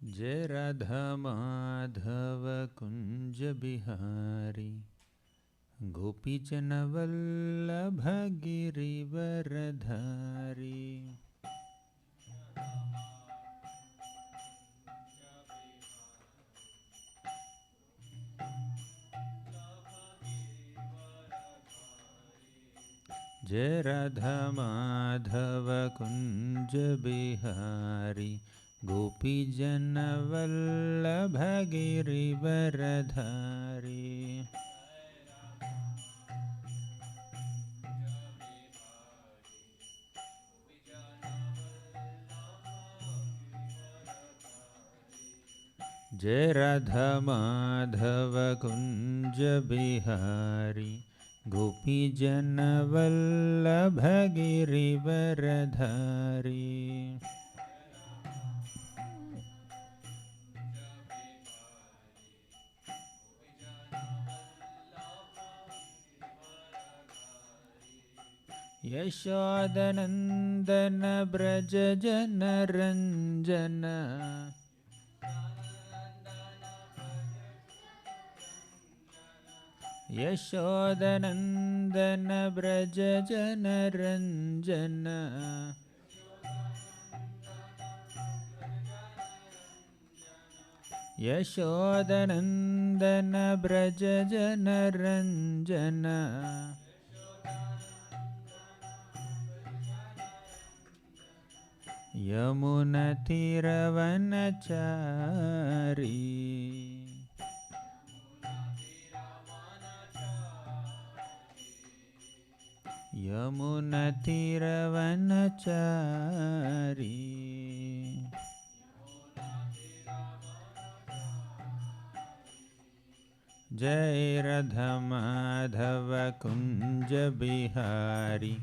जय राधा माधव कुंज बिहारी गोपीजन वल्लभ गिरिवरधारी। जय राधा माधव कुंज बिहारी गोपीजन वल्लभ गिरिवरधारी। जय राधा माधव कुंज बिहारी गोपीजन वल्लभ गिरिवरधारी। यशोदनंदन ब्रज जन रंजन यशोदनंदन ब्रज जन रंजन। यशोदनंदन ब्रज जन रंजन। यमुनतीरवनचारी यमुनतीरवनचारी। जय राधा माधव कुंज बिहारी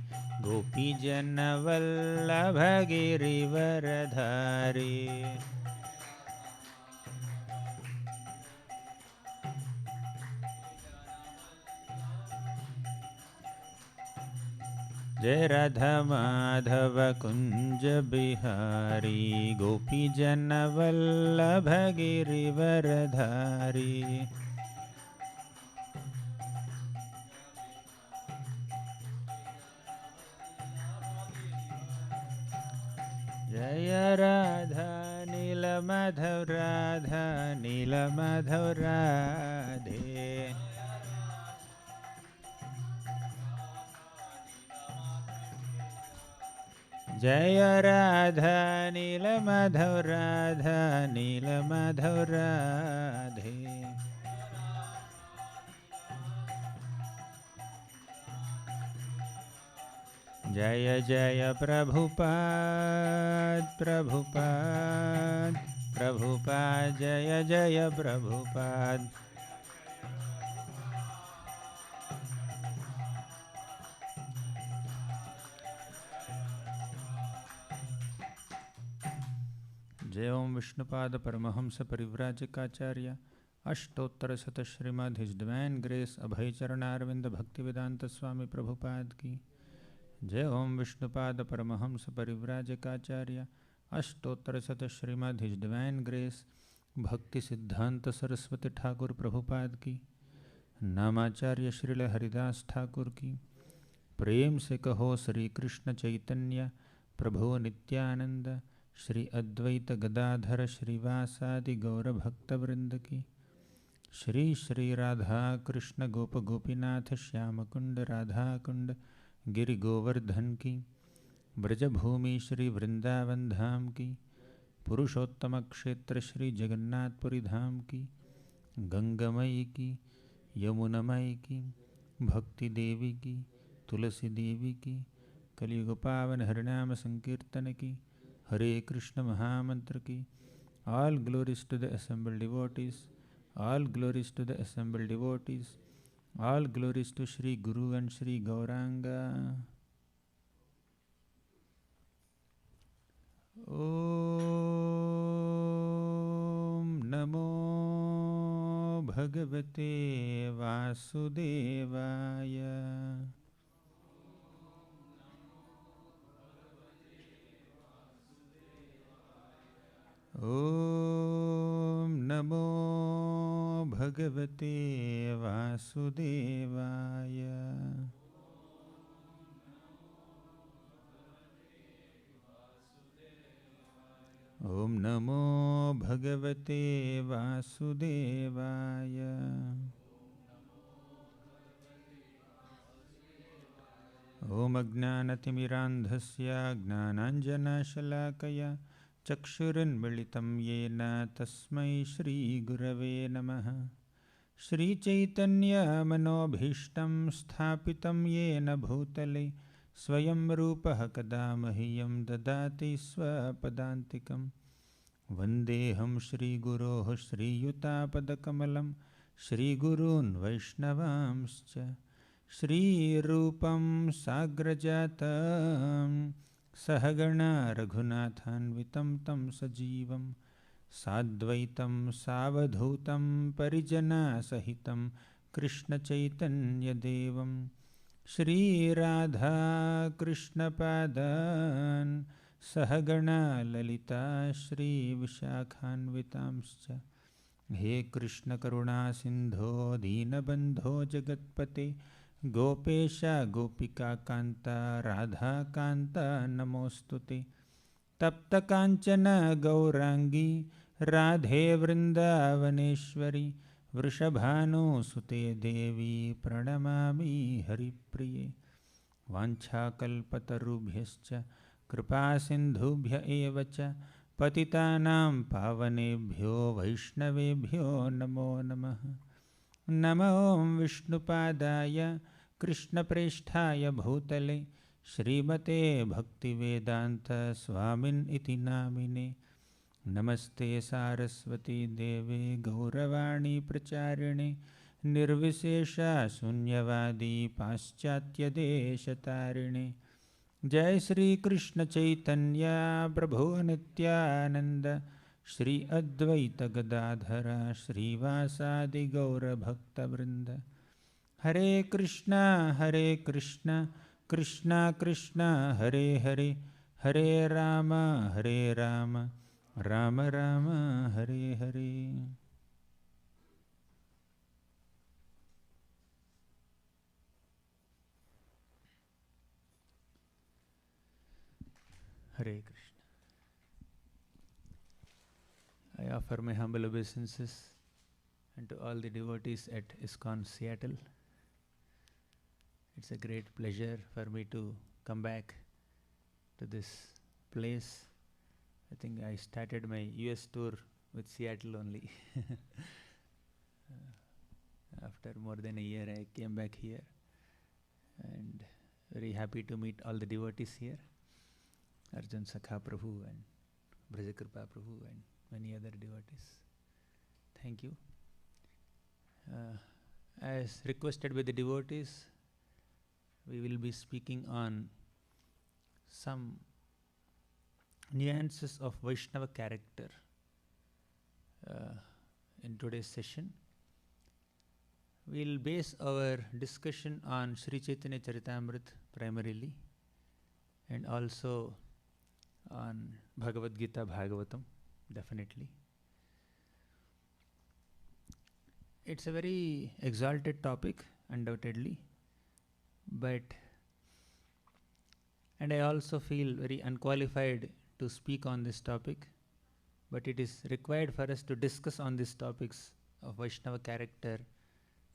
गोपीजन वल्लभ गिरिवरधारी। जय राधा माधव कुंज बिहारी गोपीजन वल्लभ गिरिवरधारी। जय राधा नील माधव राधा नील माधव राधे। जय राधा नील माधव राधा नील माधव राधे। जय जय प्रभुपाद प्रभुपाद प्रभुपाद जय जय प्रभुपाद। जय ओम विष्णुपाद परमहंस परिव्राजकाचार्य अष्टोत्तर शत श्रीमद् हिज डिवाइन ग्रेस अभय चरणारविंद भक्ति वेदांत स्वामी प्रभुपाद की। जय ओम विष्णुपाद परमहंस परिव्राजकाचार्य अष्टोत्तर शत श्रीमद् हिज डिवाइन ग्रेस भक्ति सिद्धांत सरस्वती ठाकुर प्रभुपाद की। नामाचार्य श्रील हरिदास ठाकुर की। प्रेम से कहो श्री कृष्ण चैतन्य प्रभु नित्यानंद श्री अद्वैत गदाधर श्रीवासादि गौर भक्तवृंद की। श्री श्री राधा कृष्ण गोप गोपीनाथ श्याम कुंड राधा कुंड गिरि गोवर्धन की। ब्रजभूमि श्री वृंदावन धाम की। पुरुषोत्तम क्षेत्र श्री जगन्नाथपुरी धाम की। गंगामयी की यमुनामयी की भक्ति देवी की तुलसी देवी की। कलियुग पावन हरिनाम संकीर्तन की। हरे कृष्ण महामंत्र की। All glories to the assembled devotees. All glories to the assembled devotees. All glories to Shri Guru and Shri Gauranga. Om Namo Bhagavate Vasudevaya. Om नमो भगवते वासुदेवाय। ॐ नमो भगवते वासुदेवाय। ॐ अज्ञानतिमिरान्धस्य ज्ञानाञ्जनशलाकया चक्षुरुन्मिलितं येन तस्मै श्रीगुरवे नमः। श्रीचैतन्यमनोभीष्टं स्थापितं येन भूतले स्वयं रूपः कदा मह्यं ददाति स्वपदान्तिकं। वन्देऽहं श्रीगुरोः श्रीयुतापदकमलं श्रीगुरून् वैष्णवांश्च। श्रीरूपं साग्रजातं सहगणा रघुनाथान्वितं तं सजीवं साद्वैतं सावधूतं परिजनसहितं कृष्णचैतन्यदेवं श्रीराधाकृष्णपादान् सहगणा ललिता श्रीविशाखान्वितांश्च। हे कृष्णकरुणासिन्धो दीनबन्धो जगत्पते गोपेश गोपिकान्त राधाकान्त नमोऽस्तुते। तप्तकाञ्चन गौराङ्गी राधे वृन्दावनेश्वरी वृषभानुसुते देवी प्रणमामि हरिप्रिये। वाञ्छाकल्पतरुभ्यश्च कृपासिन्धुभ्य एव च पतितानां पावनेभ्यो वैष्णवेभ्यो नमो नमः। नमो विष्णुपादाय कृष्णप्रेष्ठाय भूतले श्रीमते भक्तिवेदान्त स्वामिन् इति नामिने। नमस्ते सारस्वती देवे गौरवाणी प्रचारिणे निर्विशेषशून्यवादी पाश्चात्यदेशतारिणे। जय श्री कृष्ण चैतन्य प्रभु नित्यानंद श्री अद्वैत गदाधर श्रीवासादि गौर भक्तवृंद। हरे Krishna Krishna Krishna Hare Hare Hare Ram Ram Ram Hare Hare. Hare Krishna. I offer my humble obeisances and to all the devotees at ISKCON Seattle. It's a great pleasure for me to come back to this place. I think I started my US tour with Seattle only. After more than a year I came back here and very happy to meet all the devotees here. Arjun Sakha Prabhu and Brajakripa Prabhu and many other devotees. Thank you. As requested by the devotees, we will be speaking on some nuances of Vaishnava character in today's session. We will base our discussion on Sri Chaitanya Charitamrita primarily and also on Bhagavad Gita, Bhagavatam, definitely. It's a very exalted topic, undoubtedly, and I also feel very unqualified to speak on this topic, but it is required for us to discuss on these topics of Vaishnava character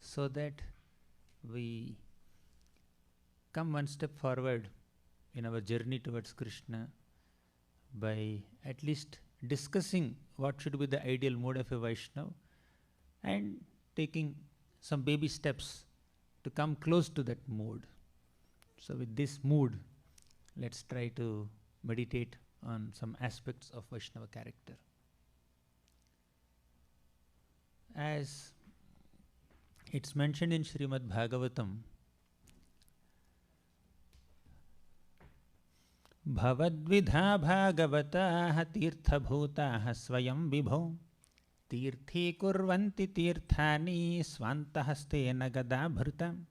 so that we come one step forward in our journey towards Krishna by at least discussing what should be the ideal mode of a Vaishnava and taking some baby steps to come close to that mode. So with this mood, let's try to meditate on some aspects of Vaishnava character. As it's mentioned in Srimad Bhagavatam, Bhavadvidha Bhagavataha Tirthabhutaha Swayam Vibho Tirthi Kurvanti Tirthani Swantahastena Gadabhritam.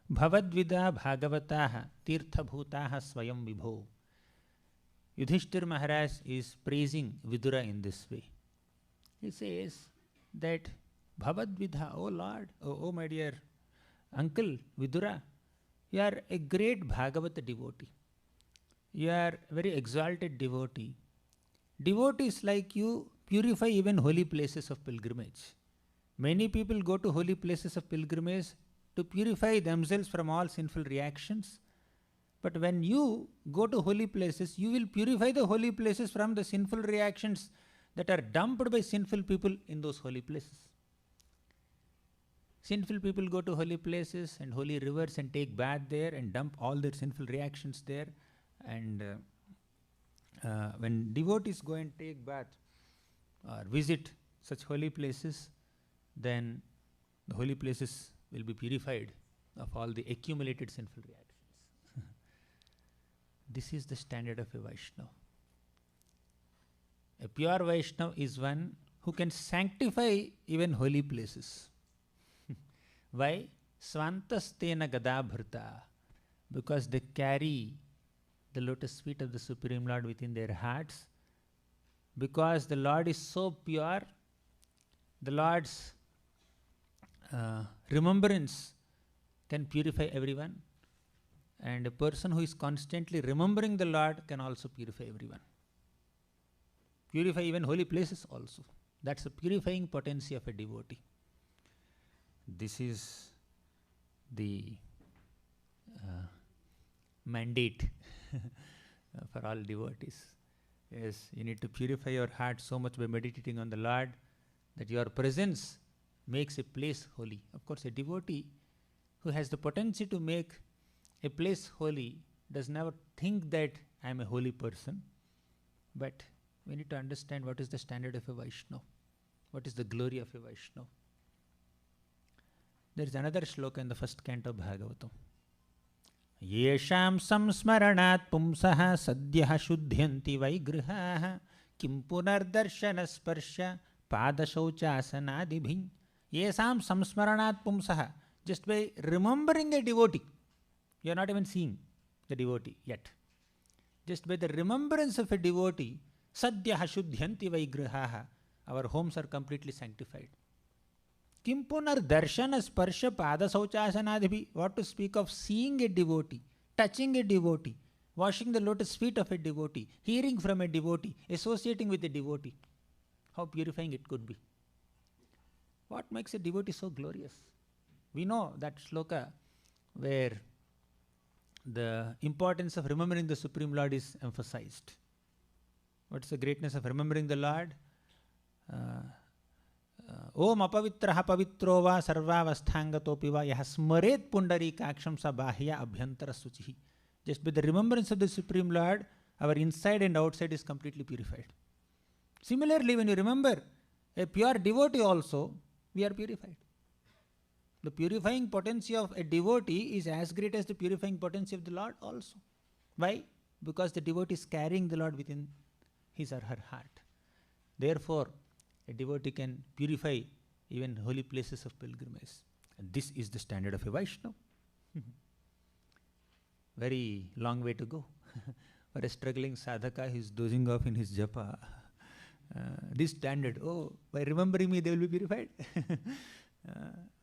Bhavadvidha Bhagavataha Tirthabhutaha Swayam Vibho. Yudhishthir Maharaj is praising Vidura in this way. He says that Bhavad Vidha, oh Lord, oh my dear uncle Vidura, you are a great Bhagavata devotee. You are a very exalted devotee. Devotees like you purify even holy places of pilgrimage. Many people go to holy places of pilgrimage to purify themselves from all sinful reactions. But when you go to holy places, you will purify the holy places from the sinful reactions that are dumped by sinful people in those holy places. Sinful people go to holy places and holy rivers and take bath there and dump all their sinful reactions there. And when devotees go and take bath or visit such holy places, then the holy places will be purified of all the accumulated sinful reactions. This is the standard of a Vaishnava. A pure Vaishnava is one who can sanctify even holy places. Why? Svantastena gadabhrta. Because they carry the lotus feet of the Supreme Lord within their hearts. Because the Lord is so pure, the Lord's remembrance can purify everyone. And a person who is constantly remembering the Lord can also purify everyone. Purify even holy places also. That's the purifying potency of a devotee. This is the mandate for all devotees. Yes, you need to purify your heart so much by meditating on the Lord that your presence makes a place holy. Of course, a devotee who has the potency to make a place holy does never think that I am a holy person. But we need to understand what is the standard of a Vaishnava. What is the glory of a Vaishnava. There is another shloka in the first canto of Bhagavatam. Yesham samsmaranat pumsaha sadyah shuddhyanti vaigrahaha kim punardarshana sparsha padashauchasanadibhin. Yesham samsmaranat pumsaha. Just by remembering a devotee, you are not even seeing the devotee yet. Just by the remembrance of a devotee, sadyah shuddhyanti vaigrahaha, our homes are completely sanctified. Kim punar darshana sparsha pada sauchasanadibhi. What to speak of seeing a devotee, touching a devotee, washing the lotus feet of a devotee, hearing from a devotee, associating with a devotee. How purifying it could be. What makes a devotee so glorious? We know that shloka where the importance of remembering the Supreme Lord is emphasized. What's the greatness of remembering the Lord? Om apavitraha pavitro va sarvavasthangato piva yaha smaret pundarikaksham sa bahya abhyantara suchihi. Just by the remembrance of the Supreme Lord, our inside and outside is completely purified. Similarly, when you remember a pure devotee also, we are purified. The purifying potency of a devotee is as great as the purifying potency of the Lord also. Why? Because the devotee is carrying the Lord within his or her heart. Therefore, a devotee can purify even holy places of pilgrimage. And this is the standard of a Vaishnava. Very long way to go. For a struggling sadhaka who is dozing off in his japa, this standard, by remembering me they will be purified.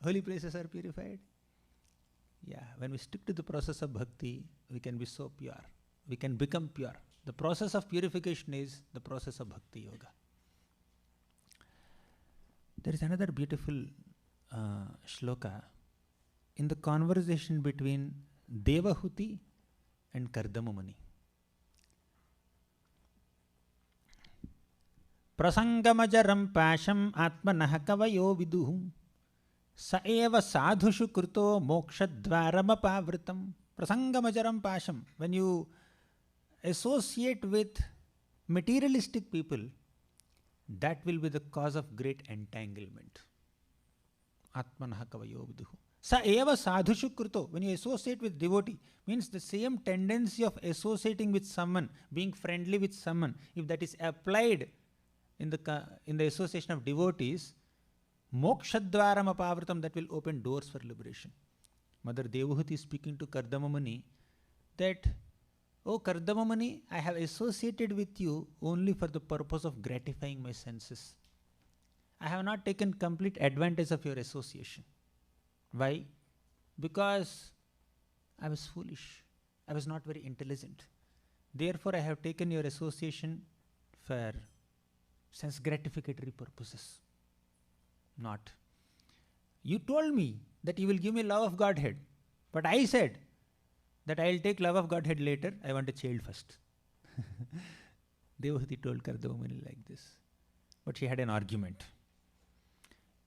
Holy places are purified. Yeah, when we stick to the process of bhakti, we can be so pure. We can become pure. The process of purification is the process of bhakti yoga. There is another beautiful shloka in the conversation between Devahuti and Kardama Muni. Prasangamajaram pasham atmanah kavayo viduhum sa eva sadhushu kruto mokshadvaramapavritam. Prasangamajaram pasham. When you associate with materialistic people, that will be the cause of great entanglement. Atmanah kavayo viduhu. Sa eva sadhushu kruto. When you associate with devotee, means the same tendency of associating with someone, being friendly with someone, if that is applied in the association of devotees, mokshadvaram apavritam, that will open doors for liberation. Mother Devahuti is speaking to Kardama Muni that, oh Kardama Muni, I have associated with you only for the purpose of gratifying my senses. I have not taken complete advantage of your association. Why? Because I was foolish. I was not very intelligent. Therefore, I have taken your association for sense gratificatory purposes. Not. You told me that you will give me love of Godhead. But I said that I will take love of Godhead later. I want a child first. Devahuti told Kardamamuni like this. But she had an argument.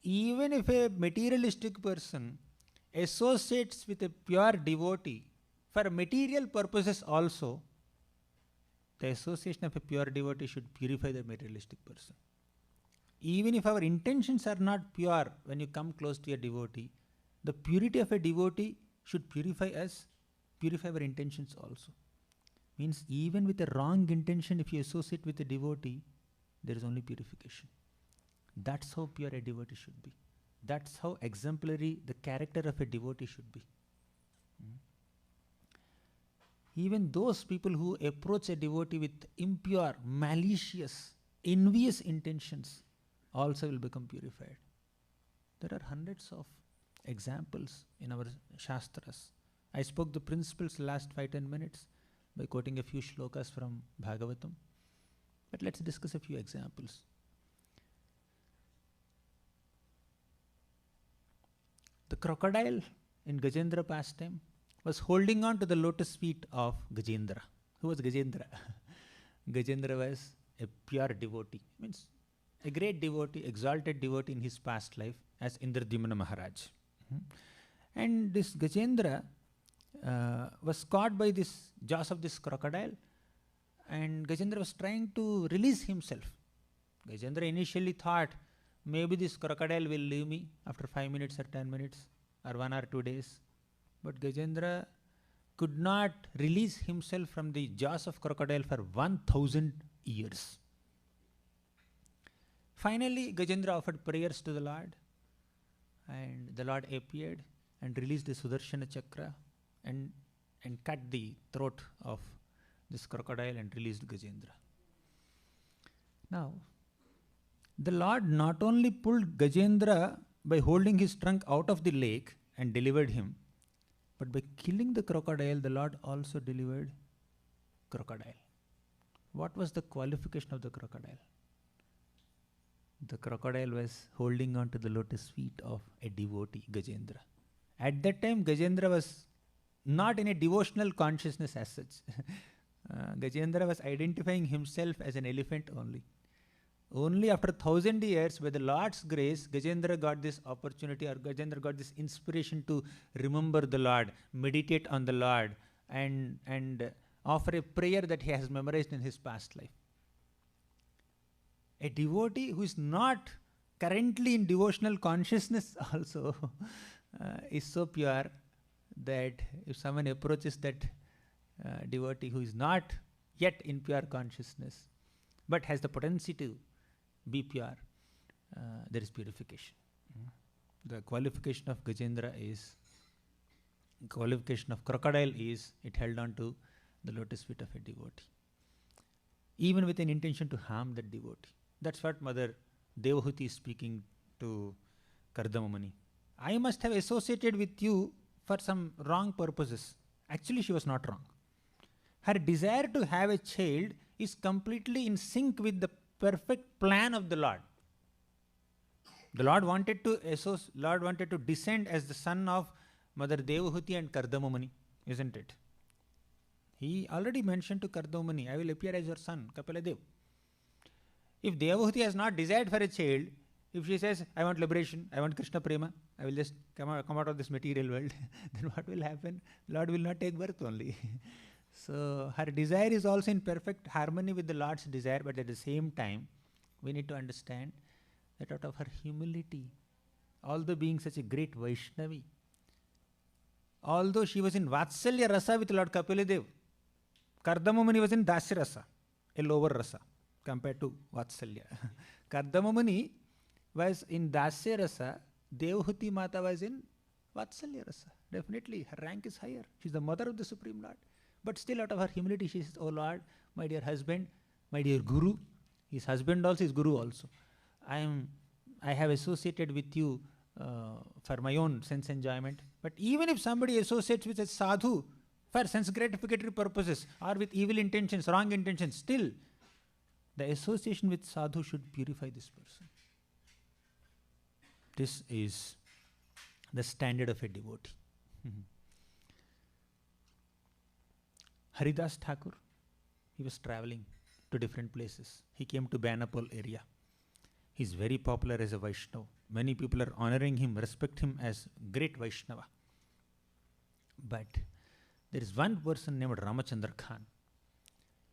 Even if a materialistic person associates with a pure devotee for material purposes also, the association of a pure devotee should purify the materialistic person. Even if our intentions are not pure when you come close to a devotee, the purity of a devotee should purify us, purify our intentions also. Means even with a wrong intention, if you associate with a devotee, there is only purification. That's how pure a devotee should be. That's how exemplary the character of a devotee should be. Even those people who approach a devotee with impure, malicious, envious intentions also will become purified. There are hundreds of examples in our Shastras. I spoke the principles last 5-10 minutes by quoting a few shlokas from Bhagavatam. But let's discuss a few examples. The crocodile in Gajendra pastime was holding on to the lotus feet of Gajendra. Who was Gajendra? Gajendra was a pure devotee. Means a great devotee, exalted devotee in his past life as Indradyumna Maharaj. And this Gajendra was caught by this jaws of this crocodile, and Gajendra was trying to release himself. Gajendra initially thought maybe this crocodile will leave me after 5 minutes or 10 minutes or 1 or 2 days. But Gajendra could not release himself from the jaws of crocodile for 1000 years. Finally, Gajendra offered prayers to the Lord, and the Lord appeared and released the Sudarshana Chakra and cut the throat of this crocodile and released Gajendra. Now, the Lord not only pulled Gajendra by holding his trunk out of the lake and delivered him, but by killing the crocodile, the Lord also delivered crocodile. What was the qualification of the crocodile? The crocodile was holding on to the lotus feet of a devotee, Gajendra. At that time, Gajendra was not in a devotional consciousness as such. Gajendra was identifying himself as an elephant only. Only after 1000 years, by the Lord's grace, Gajendra got this opportunity, or Gajendra got this inspiration to remember the Lord, meditate on the Lord, and offer a prayer that he has memorized in his past life. A devotee who is not currently in devotional consciousness also is so pure that if someone approaches that devotee who is not yet in pure consciousness but has the potency to be pure, there is purification. The qualification of Gajendra is, qualification of crocodile is, it held on to the lotus feet of a devotee, even with an intention to harm that devotee. That's what Mother Devahuti is speaking to Kardamamuni. I must have associated with you for some wrong purposes. Actually, she was not wrong. Her desire to have a child is completely in sync with the perfect plan of the Lord. The Lord wanted to descend as the son of Mother Devahuti and Kardamamuni, isn't it? He already mentioned to Kardamamuni, I will appear as your son, Kapaladev. If Devahuti has not desired for a child, if she says, I want liberation, I want Krishna Prema, I will just come out of this material world, then what will happen? Lord will not take birth only. So her desire is also in perfect harmony with the Lord's desire, but at the same time, we need to understand that out of her humility, although being such a great Vaishnavi, although she was in Vatsalya Rasa with Lord Kapaladev, Kardamamuni was in Dasya Rasa, a lower Rasa compared to Vatsalya. Kardamamuni was in Dasya Rasa, Devahuti Mata was in Vatsalya Rasa. Definitely, her rank is higher. She is the mother of the Supreme Lord. But still out of her humility, she says, Oh Lord, my dear husband, my dear Guru, his husband also is Guru also. I I have associated with you for my own sense enjoyment. But even if somebody associates with a sadhu for sense gratificatory purposes or with evil intentions, wrong intentions, still the association with sadhu should purify this person. This is the standard of a devotee. Haridas Thakur, he was traveling to different places. He came to Banapal area. He is very popular as a Vaishnava. Many people are honoring him, respect him as great Vaishnava. But there is one person named Ramachandra Khan.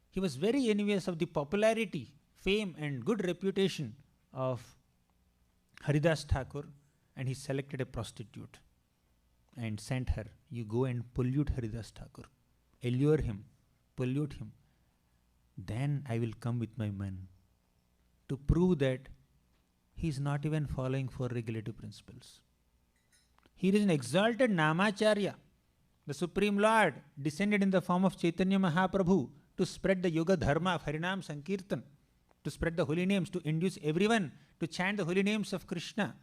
He was very envious of the popularity, fame and good reputation of Haridas Thakur, and he selected a prostitute and sent her, you go and pollute Haridas Thakur, allure him, pollute him. Then I will come with my men to prove that he is not even following four regulative principles. He is an exalted Namacharya. The Supreme Lord descended in the form of Chaitanya Mahaprabhu to spread the Yoga Dharma of Harinam Sankirtan, to spread the holy names, to induce everyone to chant the holy names of Krishna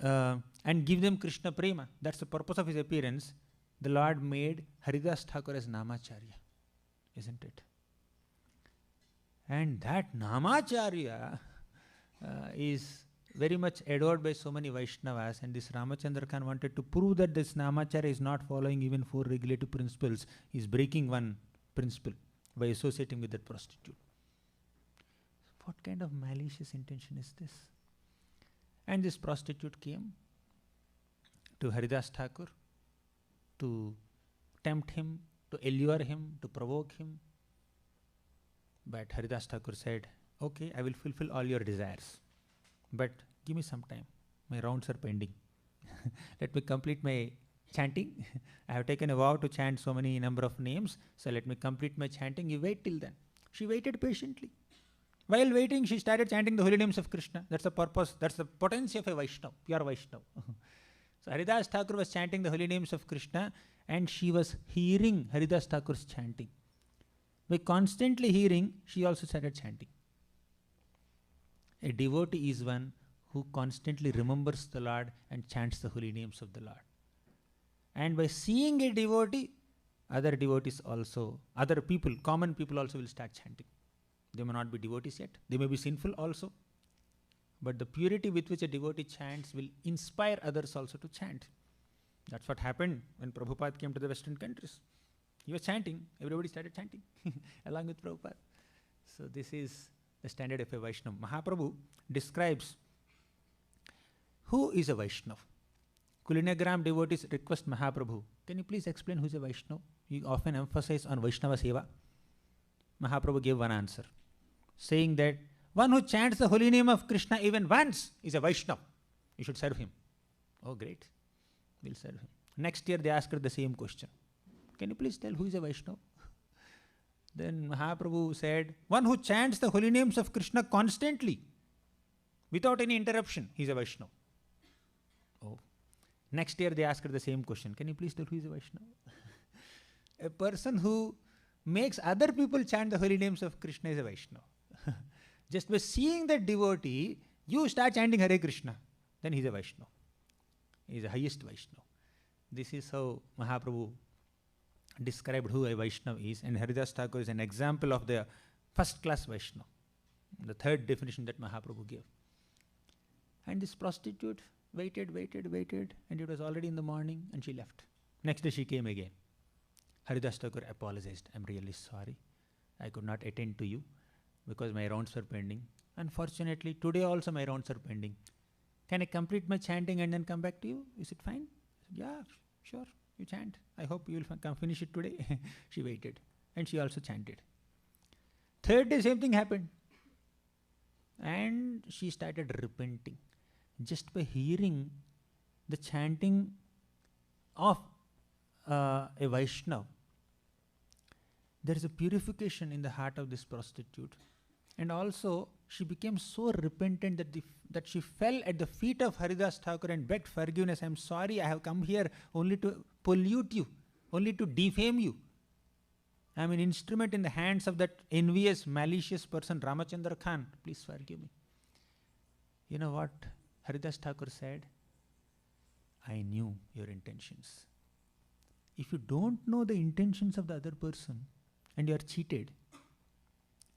and give them Krishna Prema. That's the purpose of his appearance. The Lord made Haridas Thakur as Namacharya, isn't it? And that Namacharya is very much adored by so many Vaishnavas, and this Ramachandra Khan wanted to prove that this Namacharya is not following even four regulative principles. He is breaking one principle by associating with that prostitute. What kind of malicious intention is this? And this prostitute came to Haridas Thakur to tempt him, to allure him, to provoke him. But Haridas Thakur said, okay, I will fulfill all your desires, but give me some time. My rounds are pending. Let me complete my chanting. I have taken a vow to chant so many number of names, so let me complete my chanting. You wait till then. She waited patiently. While waiting, she started chanting the holy names of Krishna. That's the purpose, that's the potency of a Vaishnava, pure Vaishnava. So Haridas Thakur was chanting the holy names of Krishna, and she was hearing Haridas Thakur's chanting. By constantly hearing, she also started chanting. A devotee is one who constantly remembers the Lord and chants the holy names of the Lord. And by seeing a devotee, other devotees also, other people, common people also will start chanting. They may not be devotees yet, they may be sinful also, but the purity with which a devotee chants will inspire others also to chant. That's what happened when Prabhupada came to the Western countries. He was chanting, everybody started chanting along with Prabhupada. So this is the standard of a Vaishnava. Mahaprabhu describes who is a Vaishnava. Kulinagram devotees request Mahaprabhu, can you please explain who is a Vaishnava? You often emphasize on Vaishnava Seva. Mahaprabhu gave one answer, saying that one who chants the holy name of Krishna even once is a Vaishnava. You should serve him. Oh, great. We'll serve him. Next year they asked her the same question. Can you please tell who is a Vaishnava? Then Mahaprabhu said, one who chants the holy names of Krishna constantly, without any interruption, he is a Vaishnava. Oh. Next year they asked her the same question. Can you please tell who is a Vaishnava? A person who makes other people chant the holy names of Krishna is a Vaishnava. Just by seeing that devotee, you start chanting Hare Krishna, then he is a Vaishnava. He is the highest Vaishnava. This is how Mahaprabhu described who a Vaishnava is, and Haridas Thakur is an example of the first class Vaishnava, the third definition that Mahaprabhu gave. And this prostitute waited, and it was already in the morning, and she left. Next day she came again. Haridas Thakur apologized. I'm really sorry. I could not attend to you because my rounds were pending. Unfortunately, today also my rounds are pending. Can I complete my chanting and then come back to you? Is it fine? Yeah, sure. You chant. I hope you will come finish it today. She waited. And she also chanted. Third day, same thing happened. And she started repenting. Just by hearing the chanting of a Vaishnava, there is a purification in the heart of this prostitute. And also, she became so repentant that she fell at the feet of Haridas Thakur and begged forgiveness. I'm sorry, I have come here only to pollute you, only to defame you. I'm an instrument in the hands of that envious, malicious person, Ramachandra Khan. Please forgive me. You know what Haridas Thakur said? I knew your intentions. If you don't know the intentions of the other person and you are cheated,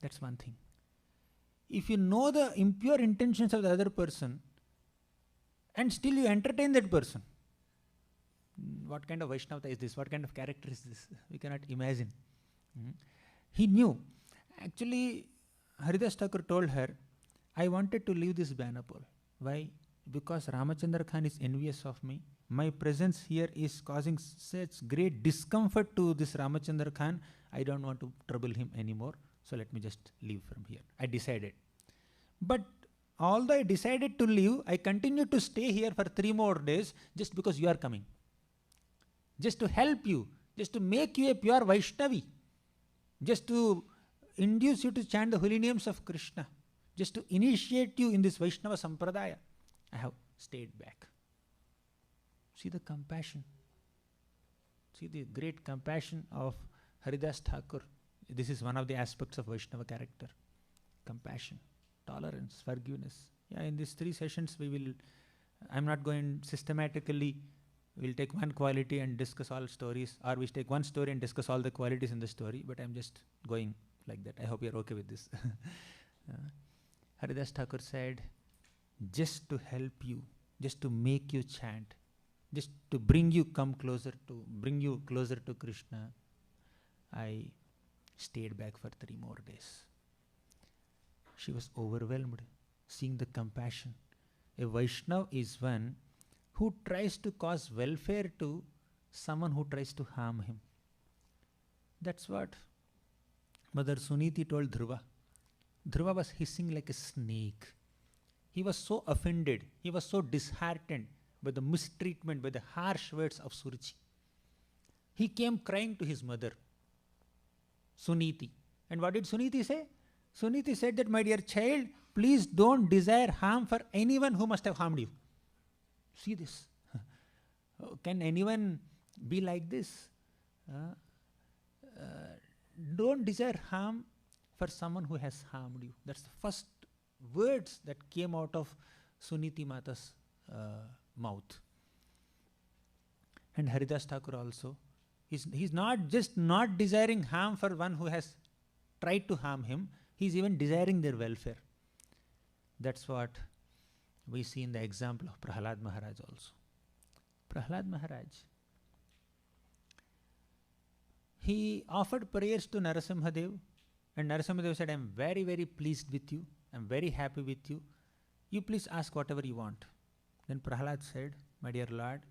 that's one thing. If you know the impure intentions of the other person and still you entertain that person, what kind of Vaishnava is this? What kind of character is this? We cannot imagine. He knew. Actually, Haridas Thakur told her, I wanted to leave this Banapol. Why? Because Ramachandra Khan is envious of me. My presence here is causing such great discomfort to this Ramachandra Khan. I don't want to trouble him anymore. So let me just leave from here. I decided. But although I decided to leave, I continued to stay here for 3 more days just because you are coming. Just to help you. Just to make you a pure Vaishnavi. Just to induce you to chant the holy names of Krishna. Just to initiate you in this Vaishnava Sampradaya. I have stayed back. See the compassion. See the great compassion of Haridas Thakur. This is one of the aspects of Vaishnava character. Compassion, tolerance, forgiveness. Yeah, in these 3 sessions I'm not going systematically, we'll take one quality and discuss all stories, or we take one story and discuss all the qualities in the story, but I'm just going like that. I hope you're okay with this. Haridas Thakur said, just to help you, just to make you chant, just to bring you closer to Krishna, I stayed back for 3 more days. She was overwhelmed, seeing the compassion. A Vaishnava is one who tries to cause welfare to someone who tries to harm him. That's what Mother Suniti told Dhruva. Dhruva was hissing like a snake. He was so offended, he was so disheartened by the mistreatment, by the harsh words of Suruchi. He came crying to his mother, Suniti. And what did Suniti say? Suniti said that, my dear child, please don't desire harm for anyone who must have harmed you. See this. Can anyone be like this? Don't desire harm for someone who has harmed you. That's the first words that came out of Suniti Mata's mouth. And Haridas Thakur also, he's not just not desiring harm for one who has tried to harm him, he's even desiring their welfare. That's what we see in the example of Prahlad Maharaj also. Prahlad Maharaj, he offered prayers to Narasimhadev, and Narasimhadev said, I am very, very pleased with you. I am very happy with you. You please ask whatever you want. Then Prahlad said, my dear Lord,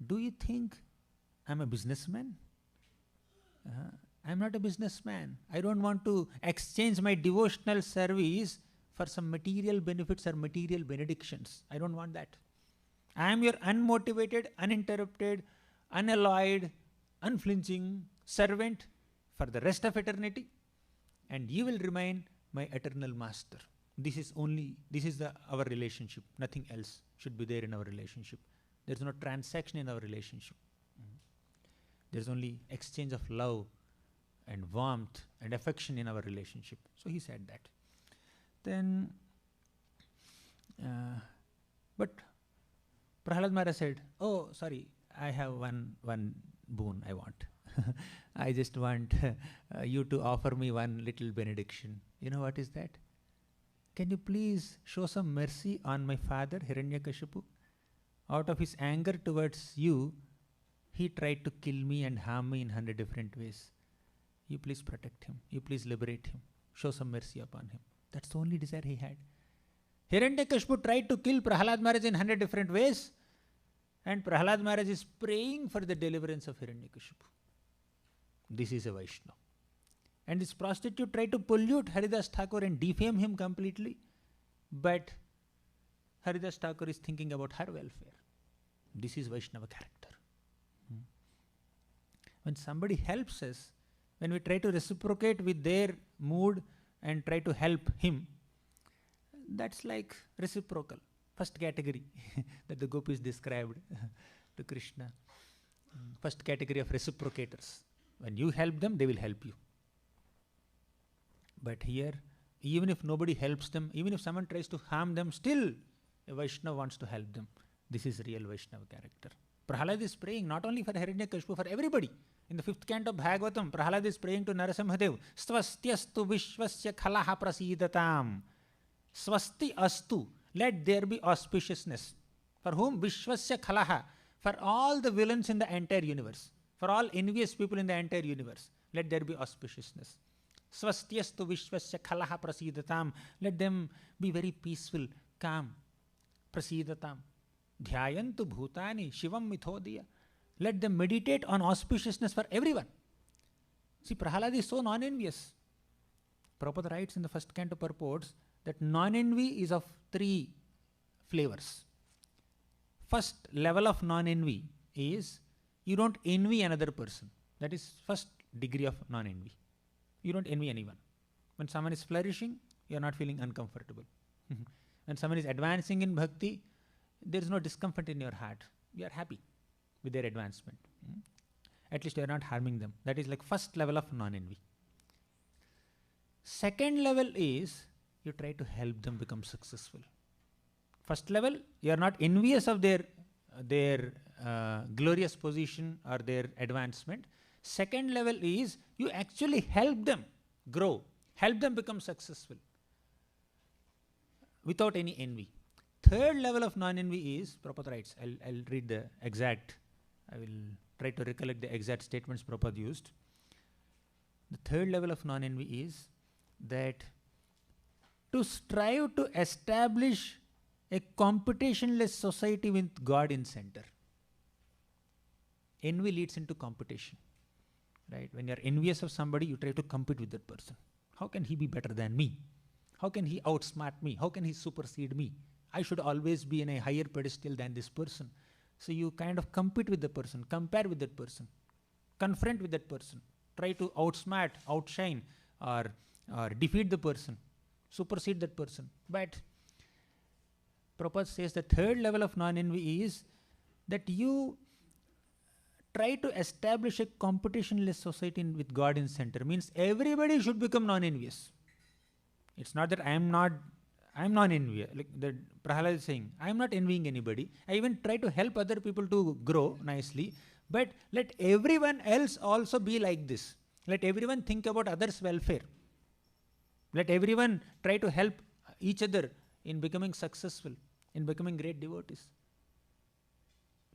do you think I am a businessman? I am not a businessman. I don't want to exchange my devotional service for some material benefits or material benedictions. I don't want that. I am your unmotivated, uninterrupted, unalloyed, unflinching servant for the rest of eternity, and you will remain my eternal master. This is our relationship. Nothing else should be there in our relationship. There is no transaction in our relationship. There is only exchange of love and warmth and affection in our relationship. So he said that. Then, but Prahlad Maharaj said, oh, sorry, I have one boon I want. I just want you to offer me one little benediction. You know what is that? Can you please show some mercy on my father, Hiranyakashipu? Out of his anger towards you, he tried to kill me and harm me in 100 different ways. You please protect him. You please liberate him. Show some mercy upon him. That's the only desire he had. Hiranyakashipu tried to kill Prahlad Maharaj in 100 different ways, and Prahlad Maharaj is praying for the deliverance of Hiranyakashipu. This is a Vaishnava. And this prostitute tried to pollute Haridas Thakur and defame him completely, but Haridas Thakur is thinking about her welfare. This is Vaishnava character. When somebody helps us, when we try to reciprocate with their mood and try to help him, that's like reciprocal. First category that the gopis described to Krishna. First category of reciprocators. When you help them, they will help you. But here, even if nobody helps them, even if someone tries to harm them, still a Vaishnava wants to help them. This is real Vaishnava character. Prahalad is praying not only for Hiranyakashipu, for everybody. In the 5th canto of Bhagavatam, Prahalad is praying to Narasimhadev, Swastyastu vishvasya khalaha prasidatam. Swasti astu. Let there be auspiciousness. For whom? Vishvasya khalaha. For all the villains in the entire universe. For all envious people in the entire universe. Let there be auspiciousness. Swastyastu vishvasya khalaha prasidatam. Let them be very peaceful, calm. Prasidatam. Dhyayantu bhutani shivam mithodaya. Let them meditate on auspiciousness for everyone. See, Prahalad is so non-envious. Prabhupada writes in the 1st canto purports that non-envy is of 3 flavors. First level of non-envy is you don't envy another person. That is first degree of non-envy. You don't envy anyone. When someone is flourishing, you are not feeling uncomfortable. When someone is advancing in bhakti, there is no discomfort in your heart. You are happy with their advancement. At least you are not harming them. That is like first level of non-envy. Second level is you try to help them become successful. First level, you are not envious of their glorious position or their advancement. Second level is you actually help them grow, help them become successful without any envy. Third level of non-envy is, Prabhupada writes, I'll read the exact, I will try to recollect the exact statements Prabhupada used. The third level of non-envy is that to strive to establish a competitionless society with God in center. Envy leads into competition. Right? When you are envious of somebody, you try to compete with that person. How can he be better than me? How can he outsmart me? How can he supersede me? I should always be in a higher pedestal than this person. So you kind of compete with the person, compare with that person, confront with that person, try to outsmart, outshine, or defeat the person, supersede that person. But Prabhupada says the third level of non-envy is that you try to establish a competitionless society with God in center. Means everybody should become non-envious. It's not that I'm non-envious. Like the Prahalad is saying, I'm not envying anybody. I even try to help other people to grow nicely. But let everyone else also be like this. Let everyone think about others' welfare. Let everyone try to help each other in becoming successful, in becoming great devotees.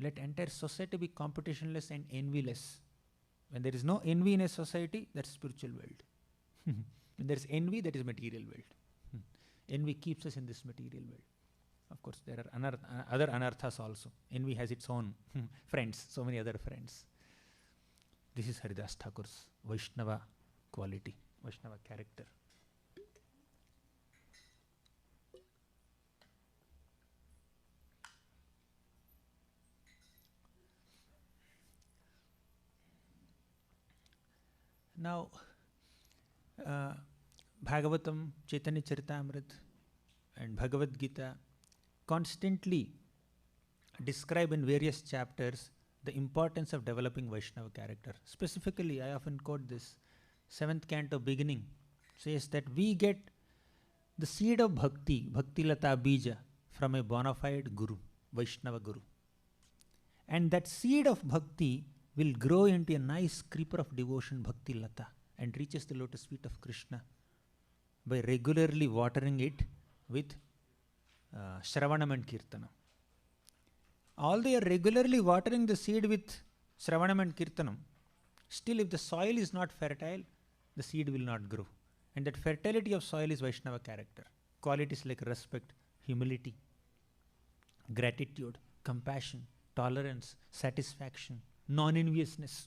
Let entire society be competitionless and envyless. When there is no envy in a society, that's spiritual world. When there is envy, that is material world. Envy keeps us in this material world. Of course, there are other anarthas also. Envy has its own friends, so many other friends. This is Haridas Thakur's Vaishnava quality, Vaishnava character. Now, Bhagavatam, Chaitanya Charitamrita and Bhagavad Gita constantly describe in various chapters the importance of developing Vaishnava character. Specifically, I often quote this 7th canto beginning says that we get the seed of bhakti, bhakti lata bija, from a bona fide guru, Vaishnava guru. And that seed of bhakti will grow into a nice creeper of devotion, bhakti lata, and reaches the lotus feet of Krishna by regularly watering it with Shravanam and Kirtanam. Although you are regularly watering the seed with Shravanam and Kirtanam, still if the soil is not fertile, the seed will not grow. And that fertility of soil is Vaishnava character. Qualities like respect, humility, gratitude, compassion, tolerance, satisfaction, non-enviousness.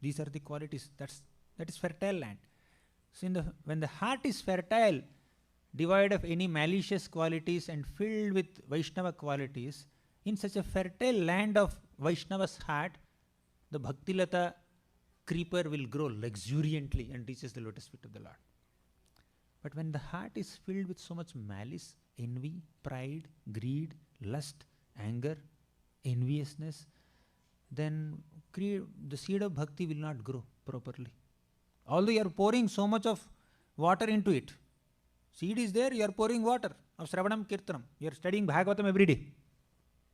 These are the qualities. That is fertile land. So when the heart is fertile, devoid of any malicious qualities and filled with Vaishnava qualities, in such a fertile land of Vaishnava's heart, the Bhakti Lata creeper will grow luxuriantly and reaches the lotus feet of the Lord. But when the heart is filled with so much malice, envy, pride, greed, lust, anger, enviousness, then the seed of bhakti will not grow properly. Although you are pouring so much of water into it, Seed is there, you are pouring water of Shravanam Kirtanam. You are studying Bhagavatam every day.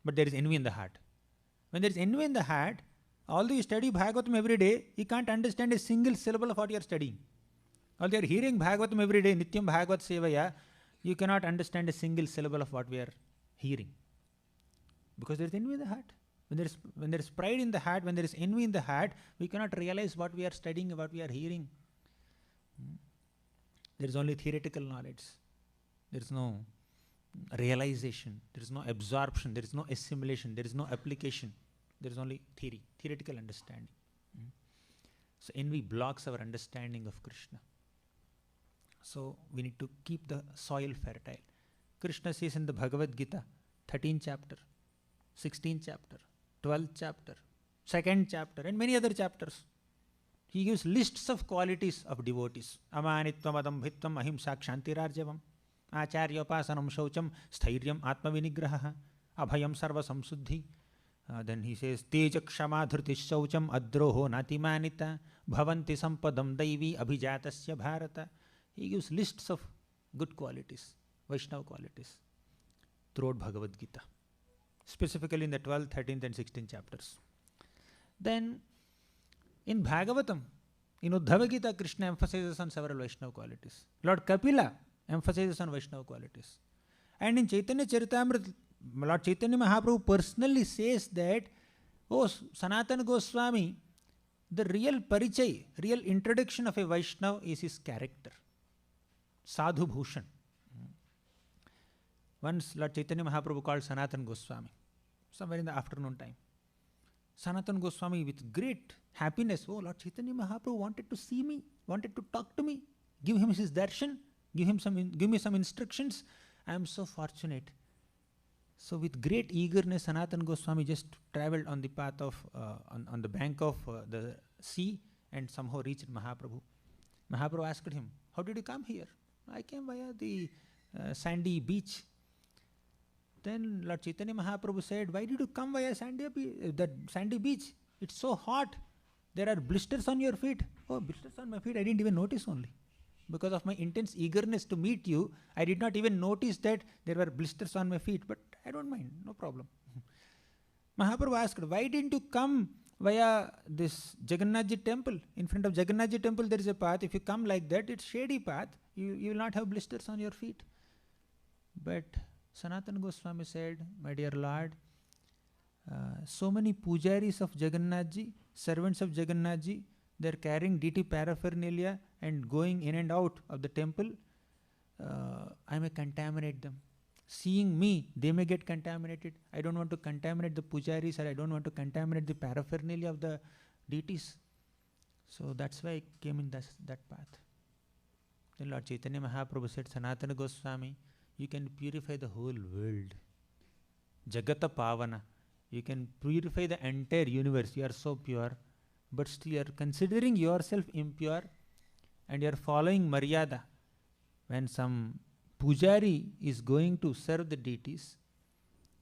But there is envy in the heart. When there is envy in the heart, although you study Bhagavatam every day, you can't understand a single syllable of what you are studying. Although you are hearing Bhagavatam every day, Nityam Bhagavat Sevaya, you cannot understand a single syllable of what we are hearing. Because there is envy in the heart. When there is pride in the heart, when there is envy in the heart, we cannot realize what we are studying, what we are hearing. There is only theoretical knowledge. There is no realization. There is no absorption. There is no assimilation. There is no application. There is only theory, theoretical understanding. So envy blocks our understanding of Krishna. So we need to keep the soil fertile. Krishna says in the Bhagavad Gita, 13th chapter, 16th chapter, 12th chapter, 2nd chapter, and many other chapters. He gives lists of qualities of devotees. Amanitvam adambhitvam ahimsa kshantirarjavam acharyopasanam shaucham sthiryam atmavinigraha abhayam sarva samsuddhi. Then he says tejakshama dhruti shaucham adroho natimanita bhavanti sampadam daivi abhijatasya bharata. He gives lists of good qualities, Vaishnava qualities, throughout Bhagavad Gita, specifically in the 12th, 13th and 16th chapters. Then in Bhagavatam, in Uddhava Gita, Krishna emphasizes on several Vaishnava qualities. Lord Kapila emphasizes on Vaishnava qualities. And in Chaitanya Charitamrita, Lord Chaitanya Mahaprabhu personally says that, oh, Sanatana Goswami, the real parichay, real introduction of a Vaishnava is his character. Sadhu Bhushan. Once Lord Chaitanya Mahaprabhu called Sanatana Goswami, somewhere in the afternoon time. Sanatana Goswami with great happiness, oh, Lord Chaitanya Mahaprabhu wanted to see me, wanted to talk to me, give him his darshan, give me some instructions. I am so fortunate. So with great eagerness, Sanatana Goswami just travelled on the path of, on the bank of the sea and somehow reached Mahaprabhu. Mahaprabhu asked him, how did you come here? I came via the sandy beach. Then Lord Chaitanya Mahaprabhu said, why did you come via that sandy beach? It's so hot. There are blisters on your feet. Oh, blisters on my feet? I didn't even notice only. Because of my intense eagerness to meet you, I did not even notice that there were blisters on my feet. But I don't mind, no problem. Mahaprabhu asked, why didn't you come via this Jagannathji temple? In front of Jagannathji temple there is a path. If you come like that, it's shady path. You will not have blisters on your feet. But Sanatana Goswami said, my dear Lord, so many pujaris of Jagannathji, servants of Jagannathji, they are carrying deity paraphernalia and going in and out of the temple. I may contaminate them. Seeing me, they may get contaminated. I don't want to contaminate the pujaris, or I don't want to contaminate the paraphernalia of the deities. So that's why I came in that path. Then Lord Chaitanya Mahaprabhu said, Sanatana Goswami, you can purify the whole world. Jagata Pavana. You can purify the entire universe. You are so pure. But still you are considering yourself impure and you are following Maryada. When some pujari is going to serve the deities,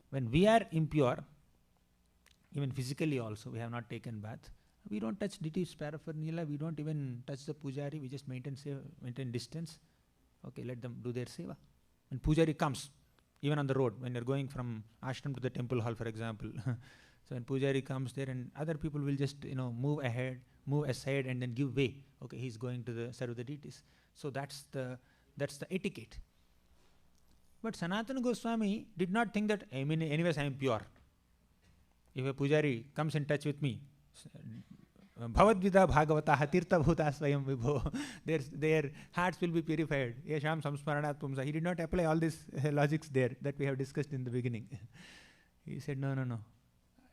when we are impure, even physically also, we have not taken bath, we don't touch deities paraphernalia, we don't even touch the pujari, we just maintain distance. Okay, let them do their seva. When pujari comes, even on the road, when you're going from ashram to the temple hall, for example, so when pujari comes there and other people will just, move aside and then give way. Okay, he's going to serve the deities. So that's the etiquette. But Sanatana Goswami did not think that, anyways I am pure. If a pujari comes in touch with me, Bhavadvida Bhagavataha Tirtha Bhuta Swayam Vibho, their hearts will be purified. Yesham Samsmaranat Pumsa. He did not apply all these logics there that we have discussed in the beginning. He said, no.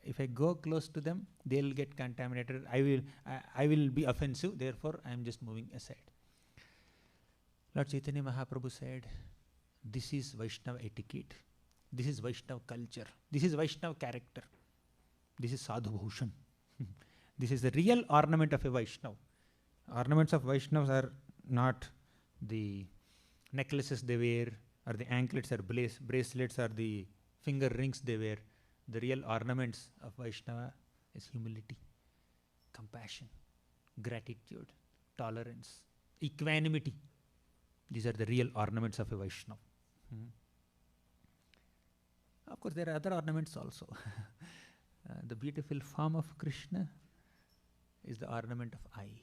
If I go close to them, they will get contaminated. I will be offensive. Therefore, I am just moving aside. Lord Chaitanya Mahaprabhu said, this is Vaishnava etiquette. This is Vaishnava culture. This is Vaishnava character. This is Sadhu Bhushan. This is the real ornament of a Vaishnava. Ornaments of Vaishnavas are not the necklaces they wear, or the anklets or bracelets, or the finger rings they wear. The real ornaments of Vaishnava is humility, compassion, gratitude, tolerance, equanimity. These are the real ornaments of a Vaishnava. Of course, there are other ornaments also. The beautiful form of Krishna is the ornament of eye.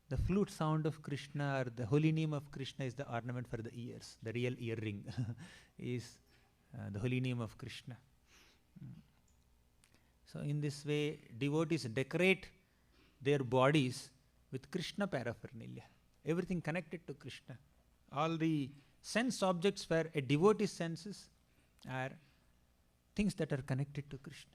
The flute sound of Krishna or the holy name of Krishna is the ornament for the ears. The real earring is the holy name of Krishna. So in this way, devotees decorate their bodies with Krishna paraphernalia. Everything connected to Krishna. All the sense objects for a devotee's senses are things that are connected to Krishna.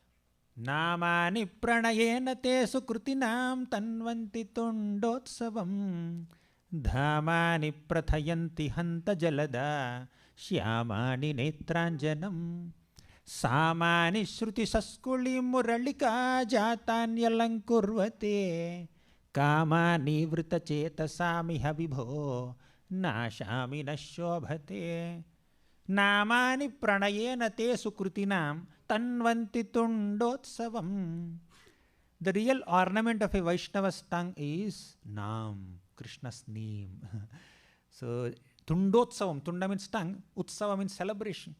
Namani pranayena te sukrutinam tanvanti tundotsavam dhamani prathayanti hanta jalada shyamani netranjanam samani shruti saskuli muralika jatanyalankurvate kamani vrita chetasamiha vibho nashami nashobhate namani pranayena te sukrutinam tanvanti tundotsavam. The real ornament of a Vaishnava's tongue is Nam, Krishna's name. So tundotsavam, tunda means tongue, utsava means celebration.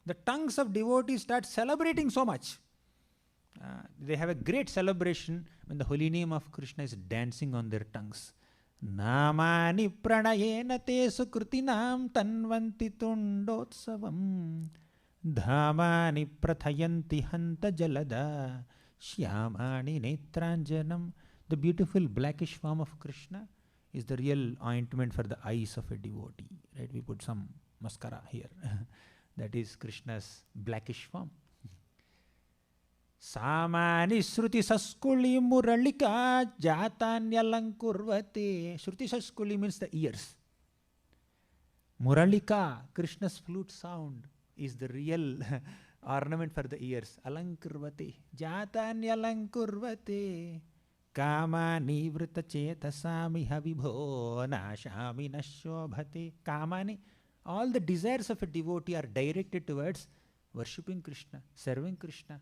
The tongues of devotees start celebrating so much. They have a great celebration when the holy name of Krishna is dancing on their tongues. Namani pranayena te sukrutinam tanvanti tundotsavam dhamani prathayanti hanta jalada shyamani netranjanam. The beautiful blackish form of Krishna is the real ointment for the eyes of a devotee. Right? We put some mascara here. That is Krishna's blackish form. Samani shruti saskuli muralika jatanyalankurvate. Shruti saskuli means the ears. Muralika, Krishna's flute sound, is the real ornament for the ears. Alankurvate. Jatanyalankurvate. Kama nivrita chetasami havibho nashami nashobhate. Kamani. All the desires of a devotee are directed towards worshipping Krishna, serving Krishna.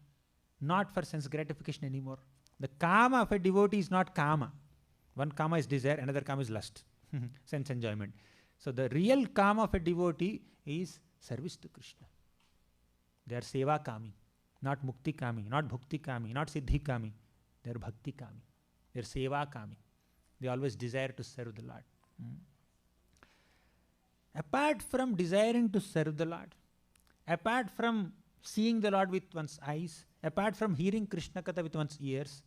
Not for sense gratification anymore. The kama of a devotee is not kama. One kama is desire, another kama is lust, sense enjoyment. So the real kama of a devotee is service to Krishna. They are seva kami, not mukti kami, not bhukti kami, not siddhi kami. They are bhakti kami. They are seva kami. They always desire to serve the Lord. Apart from desiring to serve the Lord, apart from seeing the Lord with one's eyes, apart from hearing Krishna Katha with one's ears,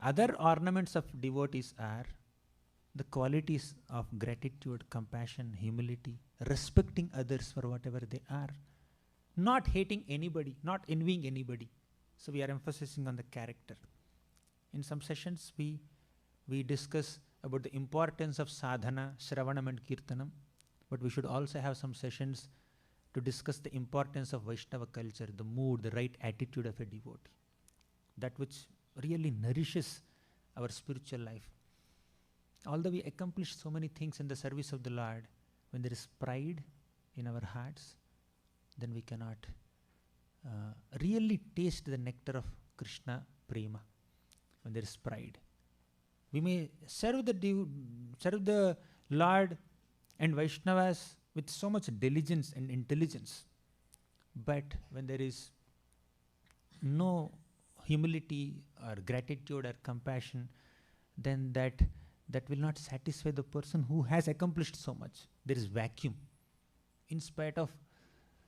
other ornaments of devotees are the qualities of gratitude, compassion, humility, respecting others for whatever they are, not hating anybody, not envying anybody. So we are emphasizing on the character. In some sessions we discuss about the importance of sadhana, shravanam and kirtanam, but we should also have some sessions to discuss the importance of Vaishnava culture, the mood, the right attitude of a devotee, that which really nourishes our spiritual life. Although we accomplish so many things in the service of the Lord, when there is pride in our hearts, then we cannot really taste the nectar of Krishna prema. When there is pride, we may serve the Lord and Vaishnavas with so much diligence and intelligence, but when there is no humility or gratitude or compassion, then that will not satisfy the person who has accomplished so much. There is vacuum. In spite of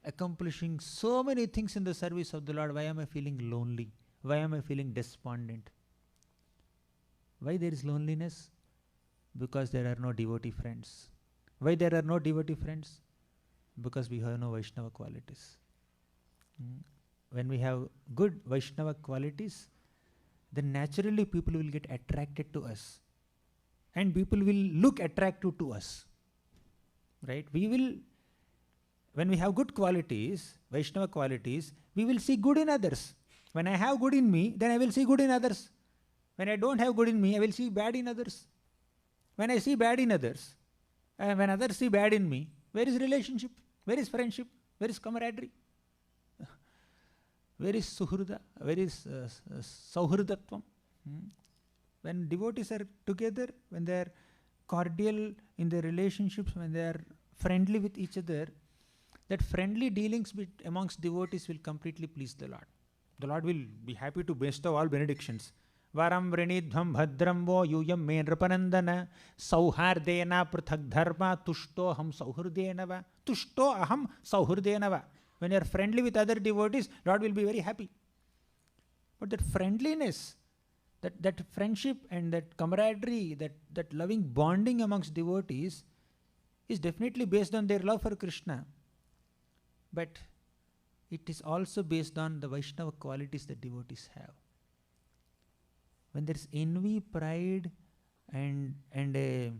accomplishing so many things in the service of the Lord, why am I feeling lonely? Why am I feeling despondent? Why there is loneliness? Because there are no devotee friends. Why there are no devotee friends? Because we have no Vaishnava qualities. When we have good Vaishnava qualities, then naturally people will get attracted to us. And people will look attractive to us. Right? When we have good qualities, Vaishnava qualities, we will see good in others. When I have good in me, then I will see good in others. When I don't have good in me, I will see bad in others. When I see bad in others, when others see bad in me, where is relationship? Where is friendship? Where is camaraderie? Where is suhrada? Where is sauhrdatvam? When devotees are together, when they are cordial in their relationships, when they are friendly with each other, that friendly dealings amongst devotees will completely please the Lord. The Lord will be happy to bestow all benedictions. Varam vrinidhvam bhadram vo yuyam me nripanandana sauhardena prathak dharma tushto aham sauhrdena va. Tushto aham sauhrdena va. When you are friendly with other devotees, Lord will be very happy. But that friendliness, that friendship and that camaraderie, that loving bonding amongst devotees is definitely based on their love for Krishna. But it is also based on the Vaishnava qualities that devotees have. When there is envy, pride, and a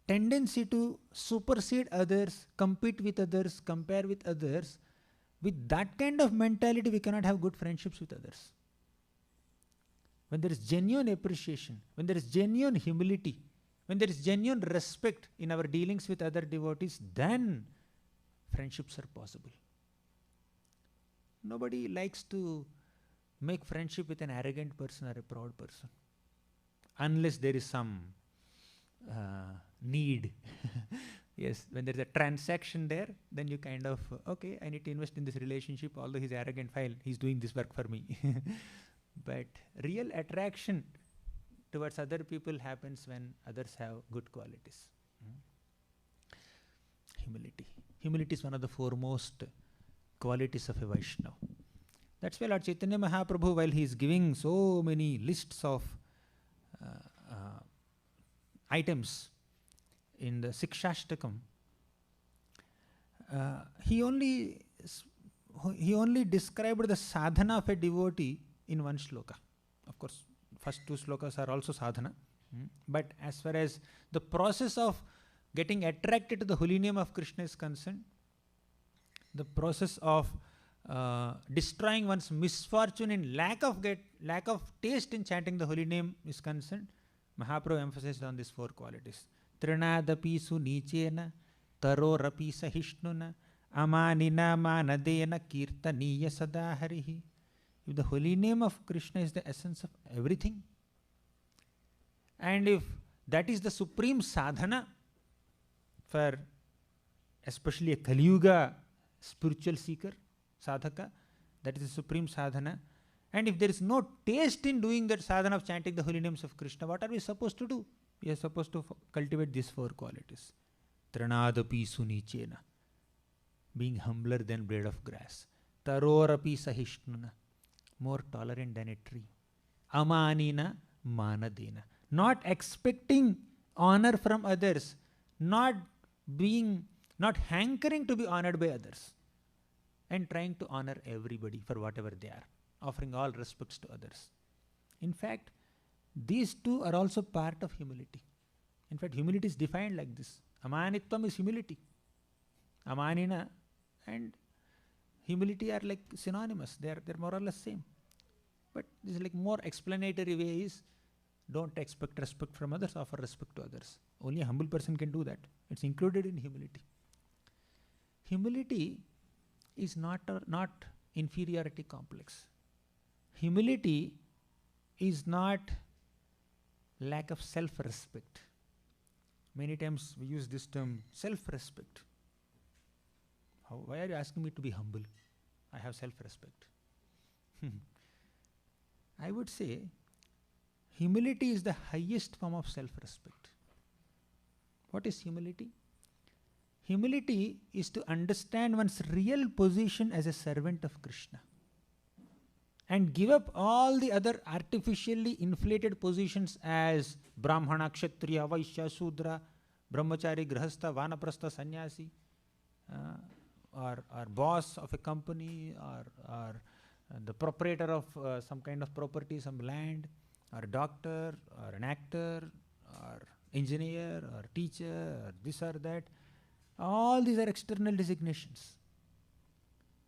tendency to supersede others, compete with others, compare with others, with that kind of mentality, we cannot have good friendships with others. When there is genuine appreciation, when there is genuine humility, when there is genuine respect in our dealings with other devotees, then friendships are possible. Nobody likes to make friendship with an arrogant person or a proud person, unless there is some need. Yes, when there is a transaction there, then you kind of, okay, I need to invest in this relationship, although he's arrogant, fine, he's doing this work for me. But real attraction towards other people happens when others have good qualities. Humility. Humility is one of the foremost qualities of a Vaishnava. That's why Lord Chaitanya Mahaprabhu, while he is giving so many lists of items in the Sikshashtakam, he only described the sadhana of a devotee in one shloka. Of course, first two slokas are also sadhana. But as far as the process of getting attracted to the holy name of Krishna is concerned, the process of destroying one's misfortune in lack of taste in chanting the holy name is concerned, Mahaprabhu emphasized on these four qualities. Trinadapi sunichena, tarorapi sahishnuna, amanina manadena kirtaniya sadaharihi. If the holy name of Krishna is the essence of everything, and if that is the supreme sadhana for especially a Kali Yuga spiritual seeker, sadhaka, that is the supreme sadhana, and if there is no taste in doing that sadhana of chanting the holy names of Krishna, what are we supposed to do? We are supposed to cultivate these four qualities. Tranadapi sunichena, being humbler than blade of grass. Tarorapi sahishnuna, more tolerant than a tree. Amanina manadena, not expecting honor from others, not hankering to be honored by others, and trying to honor everybody for whatever they are, offering all respects to others. In fact, these two are also part of humility. In fact, humility is defined like this. Amanitvam is humility. Amanina and humility are like synonymous. They're more or less same. But this is like more explanatory way is, don't expect respect from others, offer respect to others. Only a humble person can do that. It's included in humility. Humility is not inferiority complex. Humility is not lack of self-respect. Many times we use this term, self-respect. Why are you asking me to be humble? I have self-respect. I would say humility is the highest form of self-respect. What is humility? Humility is to understand one's real position as a servant of Krishna and give up all the other artificially inflated positions as Brahmana, Kshatriya, Vaishya, Sudra, Brahmachari, Grihastha, Vanaprastha, Sannyasi, or boss of a company, or the proprietor of some kind of property, some land, or a doctor, or an actor, or engineer, or teacher, or this or that. All these are external designations.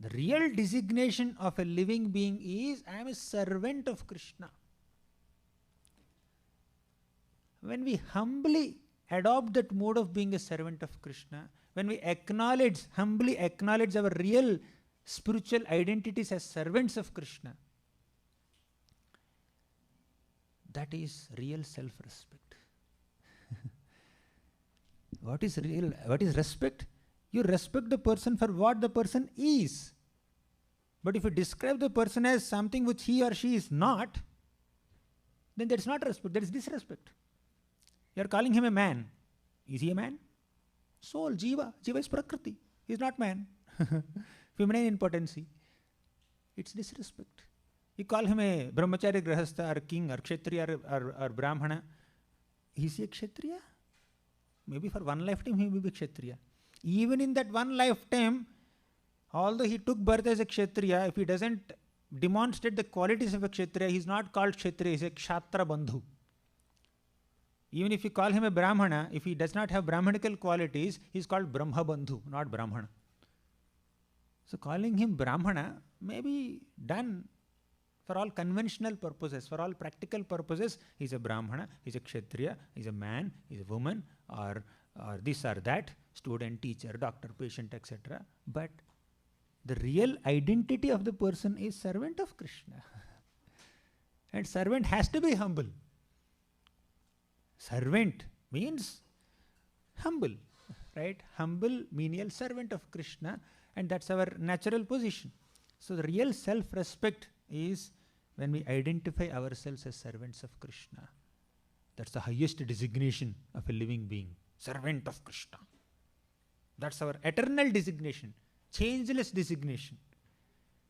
The real designation of a living being is, I am a servant of Krishna. When we humbly adopt that mode of being a servant of Krishna, when we humbly acknowledge our real spiritual identities as servants of Krishna, that is real self-respect. What is real? What is respect? You respect the person for what the person is. But if you describe the person as something which he or she is not, then that's not respect, that is disrespect. You are calling him a man. Is he a man? Soul, Jiva. Jiva is Prakriti. He is not man. Feminine in potency. It's disrespect. You call him a brahmachari, grahastha, or king, or kshatriya, or brahmana. Is he a kshatriya? Maybe for one lifetime he may be kshatriya. Even in that one lifetime, although he took birth as a kshatriya, if he doesn't demonstrate the qualities of a kshatriya, he is not called kshatriya, he is a kshatra bandhu. Even if you call him a brahmana, if he does not have brahmanical qualities, he is called brahma bandhu, not brahmana. So calling him brahmana may be done for all conventional purposes, for all practical purposes. He is a brahmana, he is a kshatriya, he is a man, he is a woman, or this or that, student, teacher, doctor, patient, etc. But the real identity of the person is servant of Krishna. And servant has to be humble. Servant means humble, right? Humble menial servant of Krishna, and that's our natural position. So the real self-respect is when we identify ourselves as servants of Krishna. That's the highest designation of a living being, servant of Krishna. That's our eternal designation, changeless designation.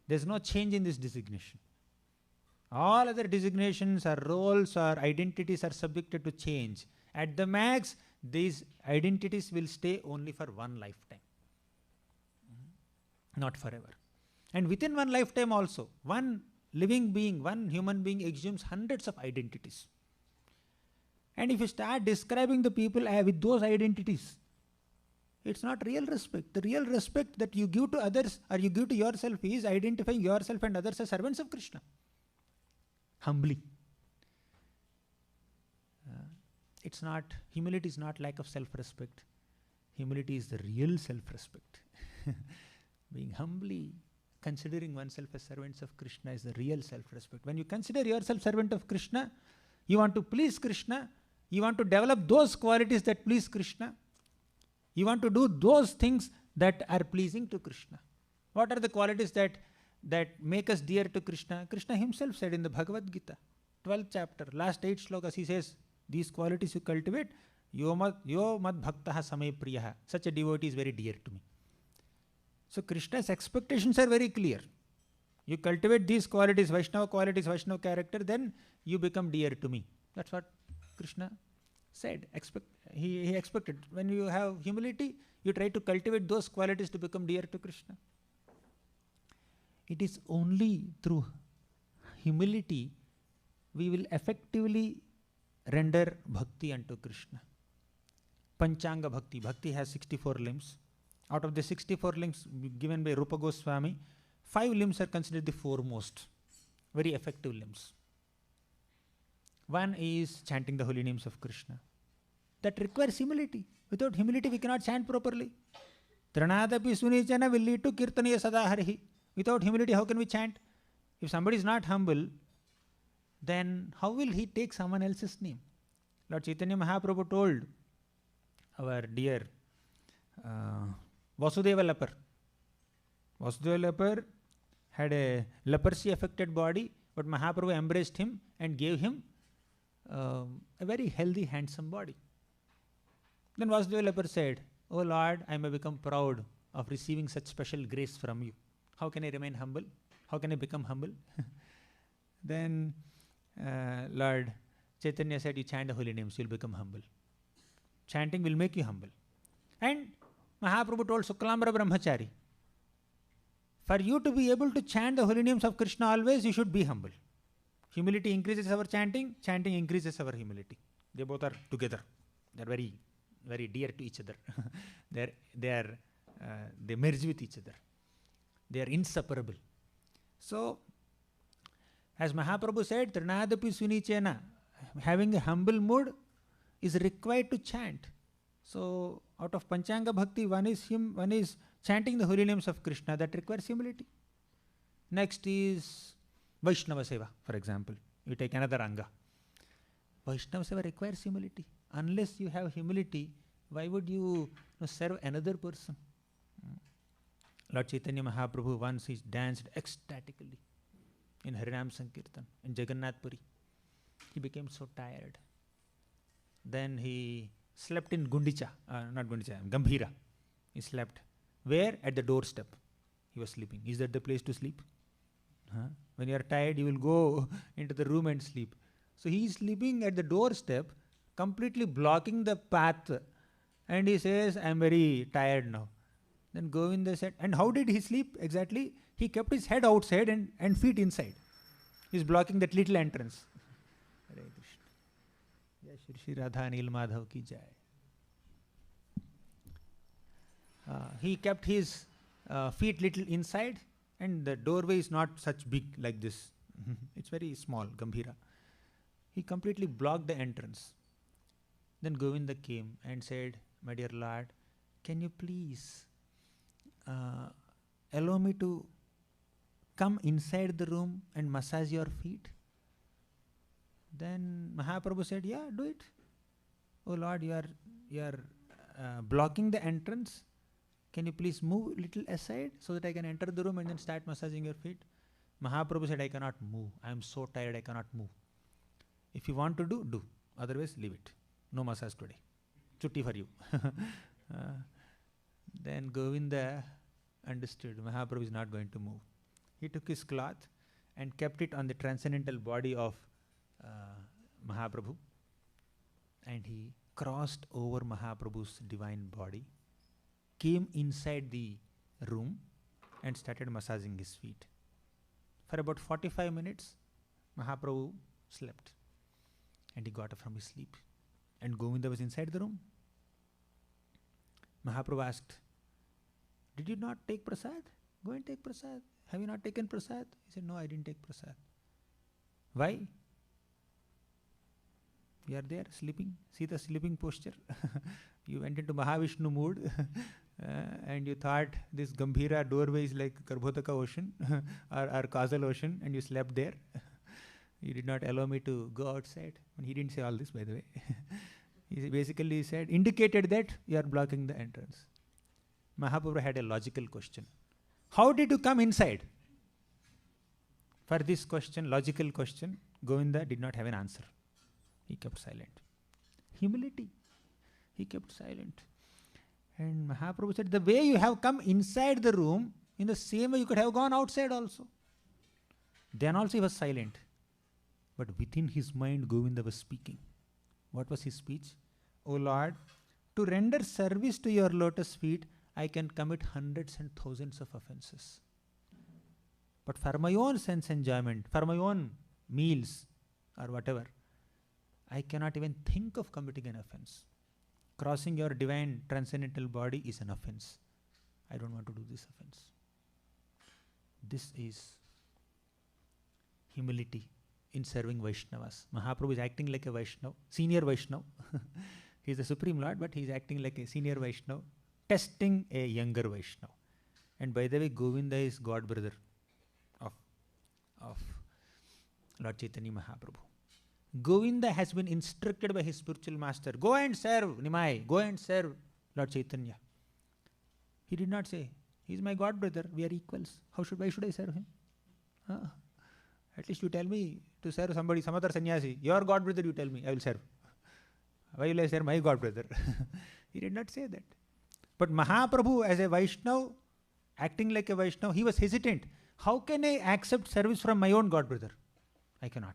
There's no change in this designation. All other designations or roles or identities are subjected to change. At the max, these identities will stay only for one lifetime, not forever. And within one lifetime also, one living being, one human being assumes hundreds of identities. And if you start describing the people with those identities, it's not real respect. The real respect that you give to others or you give to yourself is identifying yourself and others as servants of Krishna. Humbly. Humility is not lack of self-respect. Humility is the real self-respect. Being humbly considering oneself as servants of Krishna is the real self-respect. When you consider yourself servant of Krishna, you want to please Krishna, you want to develop those qualities that please Krishna, you want to do those things that are pleasing to Krishna. What are the qualities that make us dear to Krishna? Krishna himself said in the Bhagavad Gita, 12th chapter, last 8 shlokas, he says, these qualities you cultivate, yo mad bhaktaha samay priyaha. Such a devotee is very dear to me. So Krishna's expectations are very clear. You cultivate these qualities, Vaishnava character, then you become dear to me. That's what Krishna said. He expected. When you have humility, you try to cultivate those qualities to become dear to Krishna. It is only through humility we will effectively render bhakti unto Krishna. Panchanga bhakti. Bhakti has 64 limbs. Out of the 64 limbs given by Rupa Goswami, 5 limbs are considered the foremost, very effective limbs. One is chanting the holy names of Krishna. That requires humility. Without humility, we cannot chant properly. Tranadapi sunichana will lead to kirtaniya sadaharihi. Without humility, how can we chant? If somebody is not humble, then how will he take someone else's name? Lord Chaitanya Mahaprabhu told our dear Vasudeva leper. Vasudeva leper had a leprosy affected body, but Mahaprabhu embraced him and gave him a very healthy, handsome body. Then Vasudeva leper said, "Oh Lord, I may become proud of receiving such special grace from you. How can I remain humble? How can I become humble?" Then Lord Chaitanya said, "You chant the holy names, you will become humble. Chanting will make you humble." And Mahaprabhu told Suklamara Brahmachari, for you to be able to chant the holy names of Krishna always, you should be humble. Humility increases our chanting, chanting increases our humility. They both are together. They are very, very dear to each other. They merge with each other. They are inseparable. So, as Mahaprabhu said, Trinadapi Sunichena, having a humble mood is required to chant. So, out of Panchanga Bhakti, one is chanting the holy names of Krishna, that requires humility. Next is Vaishnava Seva, for example. You take another Anga. Vaishnava Seva requires humility. Unless you have humility, Why would you serve another person? Lord Chaitanya Mahaprabhu once he danced ecstatically in Harinam Sankirtan in Jagannath Puri. He became so tired. Then he slept in Gambhira. He slept. Where? At the doorstep. He was sleeping. Is that the place to sleep? When you are tired, you will go into the room and sleep. So he is sleeping at the doorstep, completely blocking the path. And he says, I am very tired now. Then Govinda said, and how did he sleep exactly? He kept his head outside and feet inside. He is blocking that little entrance. Hare Krishna. Jai Shri Shri Radha Nil Madhav ki jai. He kept his feet little inside, and the doorway is not such big like this. It's very small, Gambhira. He completely blocked the entrance. Then Govinda came and said, my dear Lord, can you please allow me to come inside the room and massage your feet? Then Mahaprabhu said, yeah, do it. Oh Lord, you are blocking the entrance. Can you please move a little aside so that I can enter the room and then start massaging your feet? Mahaprabhu said, I cannot move. I am so tired, I cannot move. If you want to do, do. Otherwise, leave it. No massage today. Chutti for you. Then Govinda understood Mahaprabhu is not going to move. He took his cloth and kept it on the transcendental body of Mahaprabhu, and he crossed over Mahaprabhu's divine body, came inside the room and started massaging his feet. For about 45 minutes, Mahaprabhu slept and he got up from his sleep, and Govinda was inside the room. Mahaprabhu asked, did you not take prasad? Go and take prasad. Have you not taken prasad? He said, no, I didn't take prasad. Why? You are there sleeping. See the sleeping posture. You went into Mahavishnu mood and you thought this Gambhira doorway is like Garbhodaka ocean or causal ocean, and you slept there. You did not allow me to go outside. And he didn't say all this, by the way. He basically said, indicated that you are blocking the entrance. Mahaprabhu had a logical question. How did you come inside? For this question, logical question, Govinda did not have an answer. He kept silent. Humility. He kept silent. And Mahaprabhu said, the way you have come inside the room, in the same way you could have gone outside also. Then also he was silent. But within his mind, Govinda was speaking. What was his speech? O Lord, to render service to your lotus feet, I can commit hundreds and thousands of offenses. But for my own sense enjoyment, for my own meals or whatever, I cannot even think of committing an offense. Crossing your divine transcendental body is an offense. I don't want to do this offense. This is humility in serving Vaishnavas. Mahaprabhu is acting like a Vaishnava, senior Vaishnava. He is the Supreme Lord, but he is acting like a senior Vaishnava, testing a younger Vaishnava. And by the way, Govinda is god brother of Lord Chaitanya Mahaprabhu. Govinda has been instructed by his spiritual master, go and serve Nimai, go and serve Lord Chaitanya. He did not say, he is my god brother, we are equals. Why should I serve him? At least you tell me to serve somebody, some other sannyasi. Your god brother, you tell me, I will serve. Why will I serve my god brother? He did not say that. But Mahaprabhu, as a Vaishnava, acting like a Vaishnava, he was hesitant. How can I accept service from my own god brother? I cannot.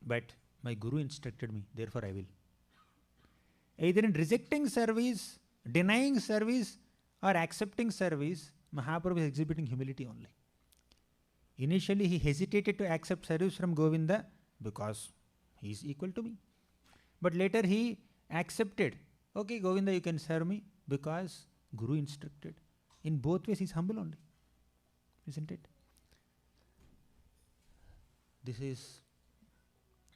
But my Guru instructed me, therefore I will. Either in rejecting service, denying service, or accepting service, Mahaprabhu is exhibiting humility only. Initially, he hesitated to accept service from Govinda because he is equal to me. But later he accepted, okay, Govinda, you can serve me because Guru instructed. In both ways, he is humble only. Isn't it? This is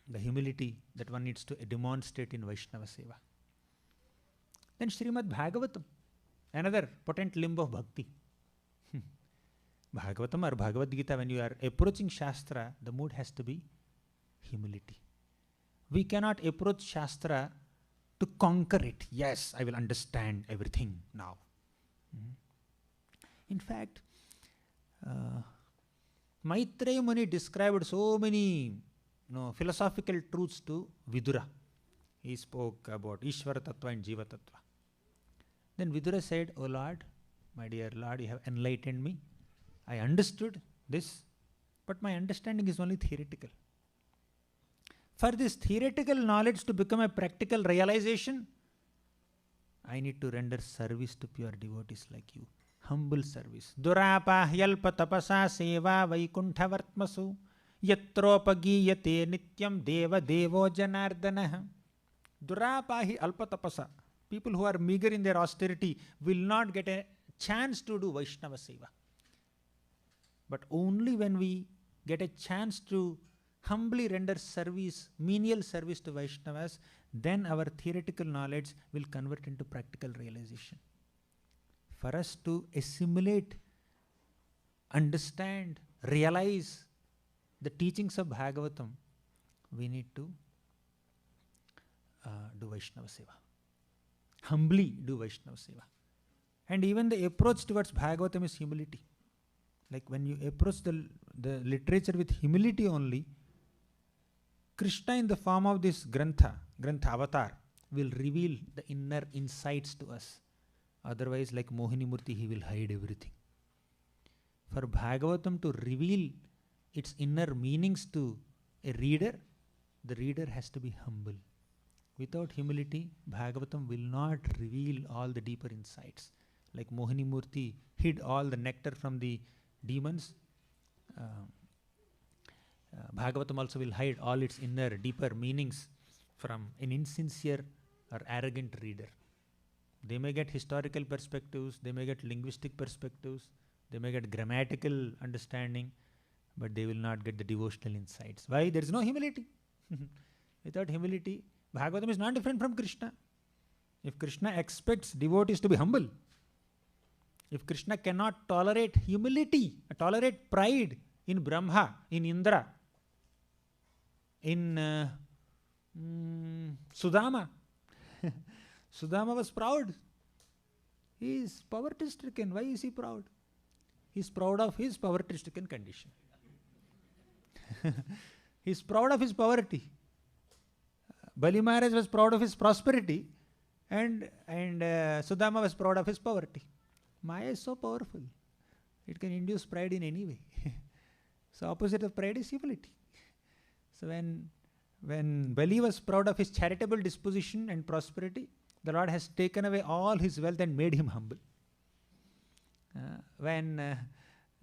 the humility that one needs to demonstrate in Vaishnava Seva. Then Srimad Bhagavatam, another potent limb of bhakti. Bhagavatam or Bhagavad Gita, when you are approaching Shastra, the mood has to be humility. We cannot approach Shastra to conquer it. Yes, I will understand everything now. In fact, Maitreya Muni described so many philosophical truths to Vidura. He spoke about Ishvara Tattva and Jiva Tattva. Then Vidura said, "O Lord, my dear Lord, you have enlightened me. I understood this, but my understanding is only theoretical. For this theoretical knowledge to become a practical realization, I need to render service to pure devotees like you. Humble service. Durapahyalpa tapasa seva vaikunthavartmasu yatropagiyate nityam deva devo janardana." Durapahi alpa tapasa. People who are meager in their austerity will not get a chance to do Vaishnava seva. But only when we get a chance to humbly render service, menial service to Vaishnavas, then our theoretical knowledge will convert into practical realization. For us to assimilate, understand, realize the teachings of Bhagavatam, we need to do Vaishnava seva. Humbly do Vaishnava seva. And even the approach towards Bhagavatam is humility. Like when you approach the literature with humility only, Krishna in the form of this Grantha avatar, will reveal the inner insights to us. Otherwise, like Mohini Murti, he will hide everything. For Bhagavatam to reveal its inner meanings to a reader, the reader has to be humble. Without humility, Bhagavatam will not reveal all the deeper insights. Like Mohini Murti hid all the nectar from the demons, Bhagavatam also will hide all its inner, deeper meanings from an insincere or arrogant reader. They may get historical perspectives, they may get linguistic perspectives, they may get grammatical understanding, but they will not get the devotional insights. Why? There is no humility. Without humility, Bhagavatam is not different from Krishna. If Krishna expects devotees to be humble, if Krishna cannot tolerate humility, tolerate pride in Brahma, in Indra, in Sudama. Sudama was proud. He is poverty stricken. Why is he proud? He is proud of his poverty stricken condition. He is proud of his poverty. Bali Maharaj was proud of his prosperity, and Sudama was proud of his poverty. Maya is so powerful. It can induce pride in any way. So opposite of pride is humility. So when Bali was proud of his charitable disposition and prosperity, the Lord has taken away all his wealth and made him humble. When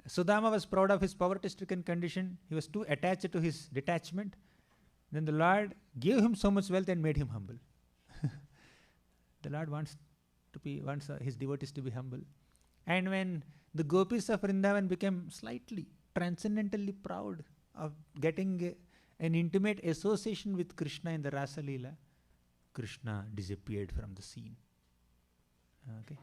Sudama was proud of his poverty-stricken condition, he was too attached to his detachment, then the Lord gave him so much wealth and made him humble. The Lord wants his devotees to be humble. And when the gopis of Vrindavan became slightly, transcendentally proud of getting an intimate association with Krishna in the Rasa Leela, Krishna disappeared from the scene. Okay.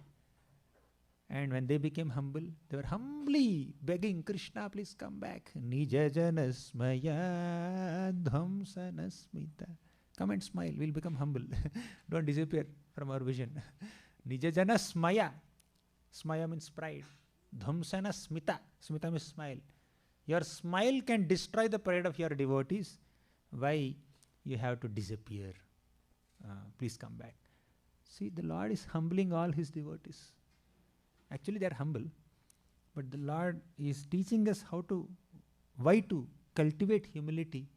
And when they became humble, they were humbly begging, Krishna, please come back. Nija janasmaya dhamsanasmita. Come and smile, we'll become humble. Don't disappear from our vision. Nija janasmaya. Smaya means pride. Dhamsana smita. Smita means smile. Your smile can destroy the pride of your devotees. Why? You have to disappear. Please come back. See, the Lord is humbling all his devotees. Actually, they are humble, but the Lord is teaching us why to cultivate humility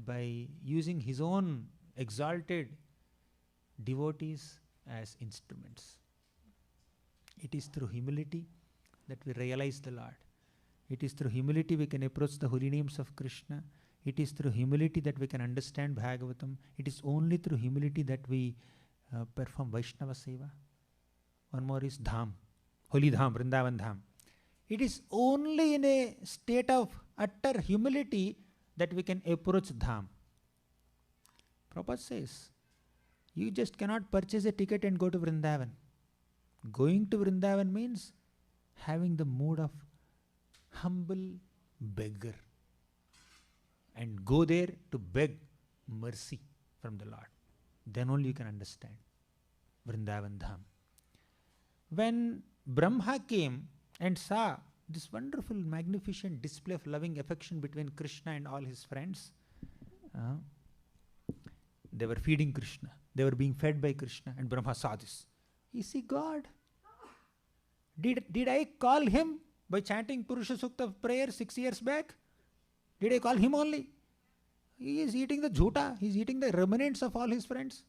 by using his own exalted devotees as instruments. It is through humility that we realize the Lord. It is through humility we can approach the holy names of Krishna. It is through humility that we can understand Bhagavatam. It is only through humility that we perform Vaishnava seva. One more is Dham, Holy Dham, Vrindavan Dham. It is only in a state of utter humility that we can approach Dham. Prabhupada says, you just cannot purchase a ticket and go to Vrindavan. Going to Vrindavan means having the mood of humble beggar and go there to beg mercy from the Lord. Then only you can understand Vrindavan Dham. When Brahma came and saw this wonderful, magnificent display of loving affection between Krishna and all his friends, they were feeding Krishna. They were being fed by Krishna, and Brahma saw this. Is he God? Did I call him by chanting Purusha Sukta prayer 6 years back? Did I call him only? He is eating the jhuta. He is eating the remnants of all his friends.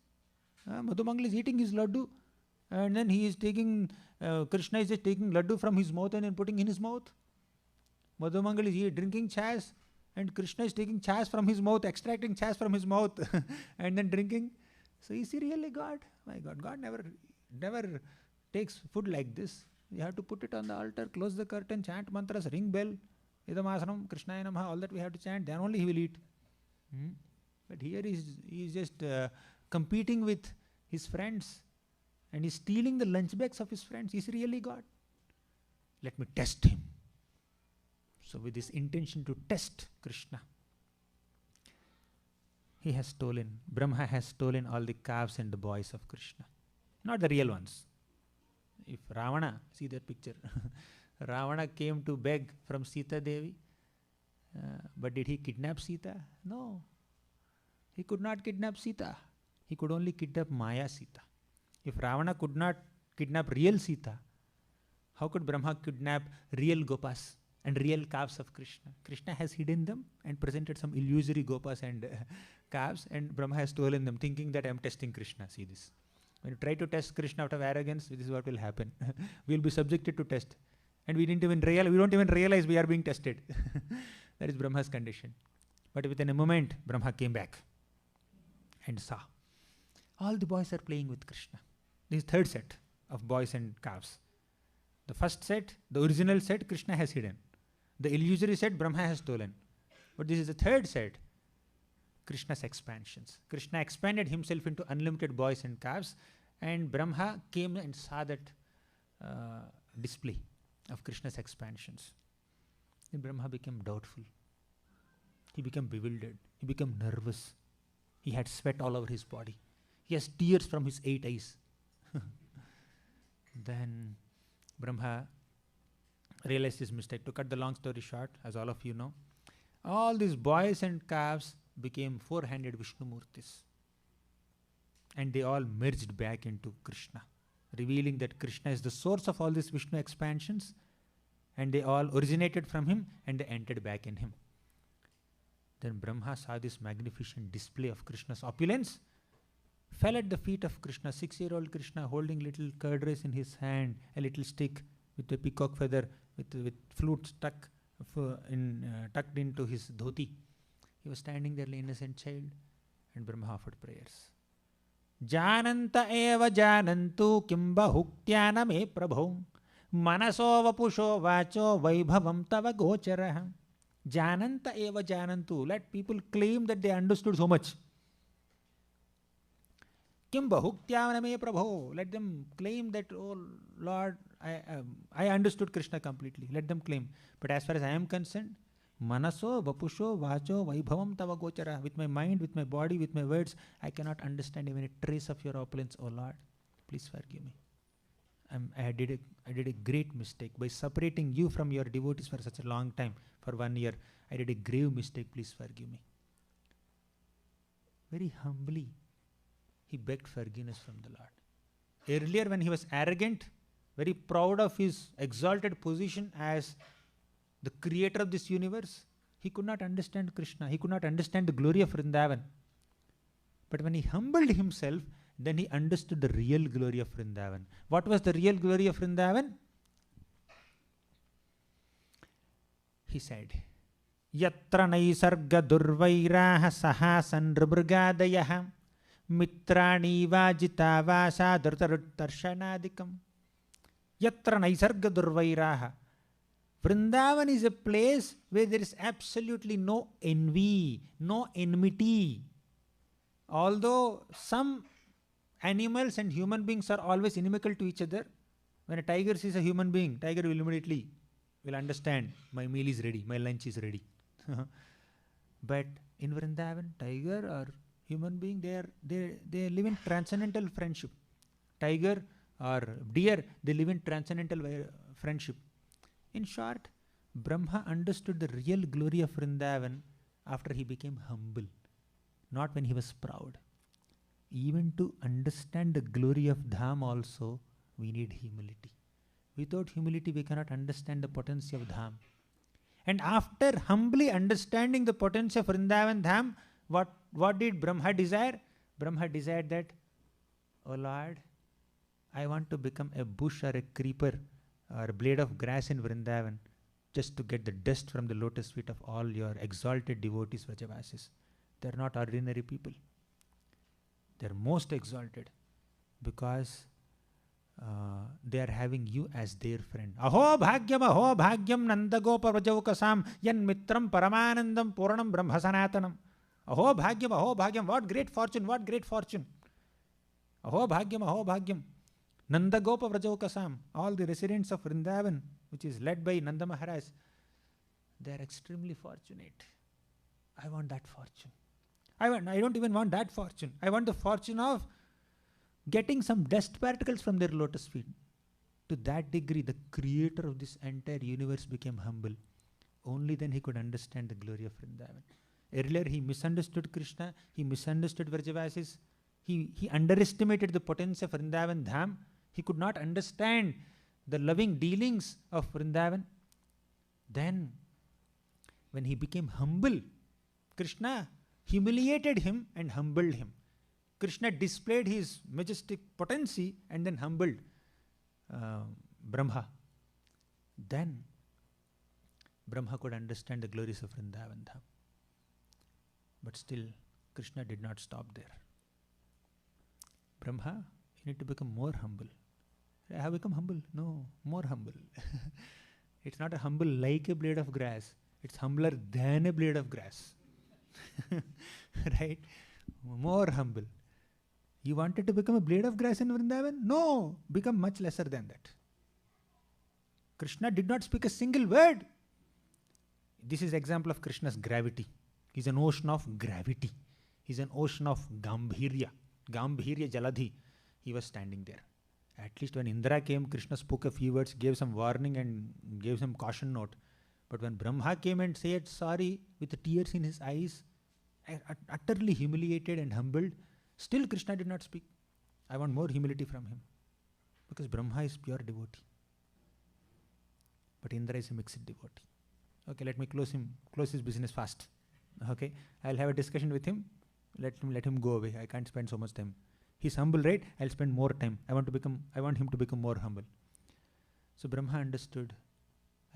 Madhumangal is eating his laddu, and then he is taking, Krishna is just taking laddu from his mouth and then putting in his mouth. Madhumangal is drinking chas, and Krishna is taking chas from his mouth, extracting chas from his mouth and then drinking. So is he really God? My God, God never takes food like this. You have to put it on the altar, close the curtain, chant mantras, ring bell, idamasanam, Krishnaya namaha, all that we have to chant, then only he will eat. But here he is just competing with his friends, and he's stealing the lunch bags of his friends. Is he really God? Let me test him. So with this intention to test Krishna, Brahma has stolen all the calves and the boys of Krishna. Not the real ones. If Ravana, see that picture, Ravana came to beg from Sita Devi, but did he kidnap Sita? No. He could not kidnap Sita. He could only kidnap Maya Sita. If Ravana could not kidnap real Sita, how could Brahma kidnap real Gopas and real calves of Krishna? Krishna has hidden them and presented some illusory Gopas and calves, and Brahma has stolen them, thinking that I am testing Krishna. See this. When you try to test Krishna out of arrogance, this is what will happen. We will be subjected to test. And we don't even realize we are being tested. That is Brahma's condition. But within a moment, Brahma came back and saw. All the boys are playing with Krishna. This is third set of boys and calves. The first set, the original set, Krishna has hidden. The illusory set, Brahma has stolen. But this is the third set, Krishna's expansions. Krishna expanded himself into unlimited boys and calves, and Brahma came and saw that display of Krishna's expansions. Then Brahma became doubtful. He became bewildered. He became nervous. He had sweat all over his body. He has tears from his 8 eyes. Then Brahma realized his mistake. To cut the long story short, as all of you know, all these boys and calves became 4-handed Vishnu Murtis. And they all merged back into Krishna, revealing that Krishna is the source of all these Vishnu expansions, and they all originated from him and they entered back in him. Then Brahma saw this magnificent display of Krishna's opulence, fell at the feet of Krishna, 6-year-old Krishna holding little curd rice in his hand, a little stick with a peacock feather, with flute tucked into his dhoti. He was standing there, like an innocent child, and Brahma offered prayers. Jananta eva janantu kimba huktya me prabho manaso vapusho vacho vaibhavam tava gocharaha. Jananta eva janantu. Let people claim that they understood so much. Kimba huktya me prabho. Let them claim that, oh Lord, I understood Krishna completely. Let them claim. But as far as I am concerned, manaso vapusho vacho vaibhavam tava gochara. With my mind, with my body, with my words, I cannot understand even a trace of your opulence, O Lord. Please forgive me. I did a great mistake by separating you from your devotees for such a long time, for 1 year. I did a grave mistake. Please forgive me. Very humbly, he begged forgiveness from the Lord. Earlier, when he was arrogant, very proud of his exalted position as the creator of this universe, he could not understand Krishna. He could not understand the glory of Vrindavan. But when he humbled himself, then he understood the real glory of Vrindavan. What was the real glory of Vrindavan? He said, Yatra naisarga durvairaha sahasan rubrgadayah mitrani vajita vasa dhrutarusharadikam. Yatra naisarga durvairaha. Vrindavan is a place where there is absolutely no envy, no enmity. Although some animals and human beings are always inimical to each other, when a tiger sees a human being, tiger will immediately understand, my meal is ready, my lunch is ready. But in Vrindavan, tiger or Human being, they live in transcendental friendship. Tiger or deer, they live in transcendental friendship. In short, Brahma understood the real glory of Vrindavan after he became humble, not when he was proud. Even to understand the glory of Dham also, we need humility. Without humility, we cannot understand the potency of Dham. And after humbly understanding the potency of Vrindavan Dham, what did Brahma desire? Brahma desired that, oh Lord, I want to become a bush or a creeper or a blade of grass in Vrindavan, just to get the dust from the lotus feet of all your exalted devotees, Vrajavasis. They are not ordinary people. They are most exalted because they are having you as their friend. Aho bhagyam nandagopa vrajavukasam yan mitram paramanandam puranam brahma sanatanam. Aho bhagyam, what great fortune, what great fortune. Aho bhagyam. Nandagopa vrajavukasam, all the residents of Vrindavan, which is led by Nanda Maharaj, they are extremely fortunate. I want that fortune. I don't even want that fortune. I want the fortune of getting some dust particles from their lotus feet. To that degree, the creator of this entire universe became humble. Only then he could understand the glory of Vrindavan. Earlier, he misunderstood Krishna, he misunderstood Vrajavasis, he underestimated the potency of Vrindavan Dham. He could not understand the loving dealings of Vrindavan. Then, when he became humble, Krishna humiliated him and humbled him. Krishna displayed his majestic potency and then humbled Brahma. Then Brahma could understand the glories of Vrindavan Dham. But still, Krishna did not stop there. Brahma, you need to become more humble. I have become humble. No, more humble. It's not a humble like a blade of grass. It's humbler than a blade of grass. Right? More humble. You wanted to become a blade of grass in Vrindavan? No, become much lesser than that. Krishna did not speak a single word. This is example of Krishna's gravity. He's an ocean of gravity. He's an ocean of Gambhirya. Gambhirya Jaladhi. He was standing there. At least when Indra came, Krishna spoke a few words, gave some warning and gave some caution note. But when Brahma came and said sorry with tears in his eyes, utterly humiliated and humbled, still Krishna did not speak. I want more humility from him. Because Brahma is pure devotee. But Indra is a mixed devotee. Okay, let me close his business fast. Okay, I'll have a discussion with him. Let him go away. I can't spend so much time. He's humble, right? I'll spend more time. I want him to become more humble. So Brahma understood.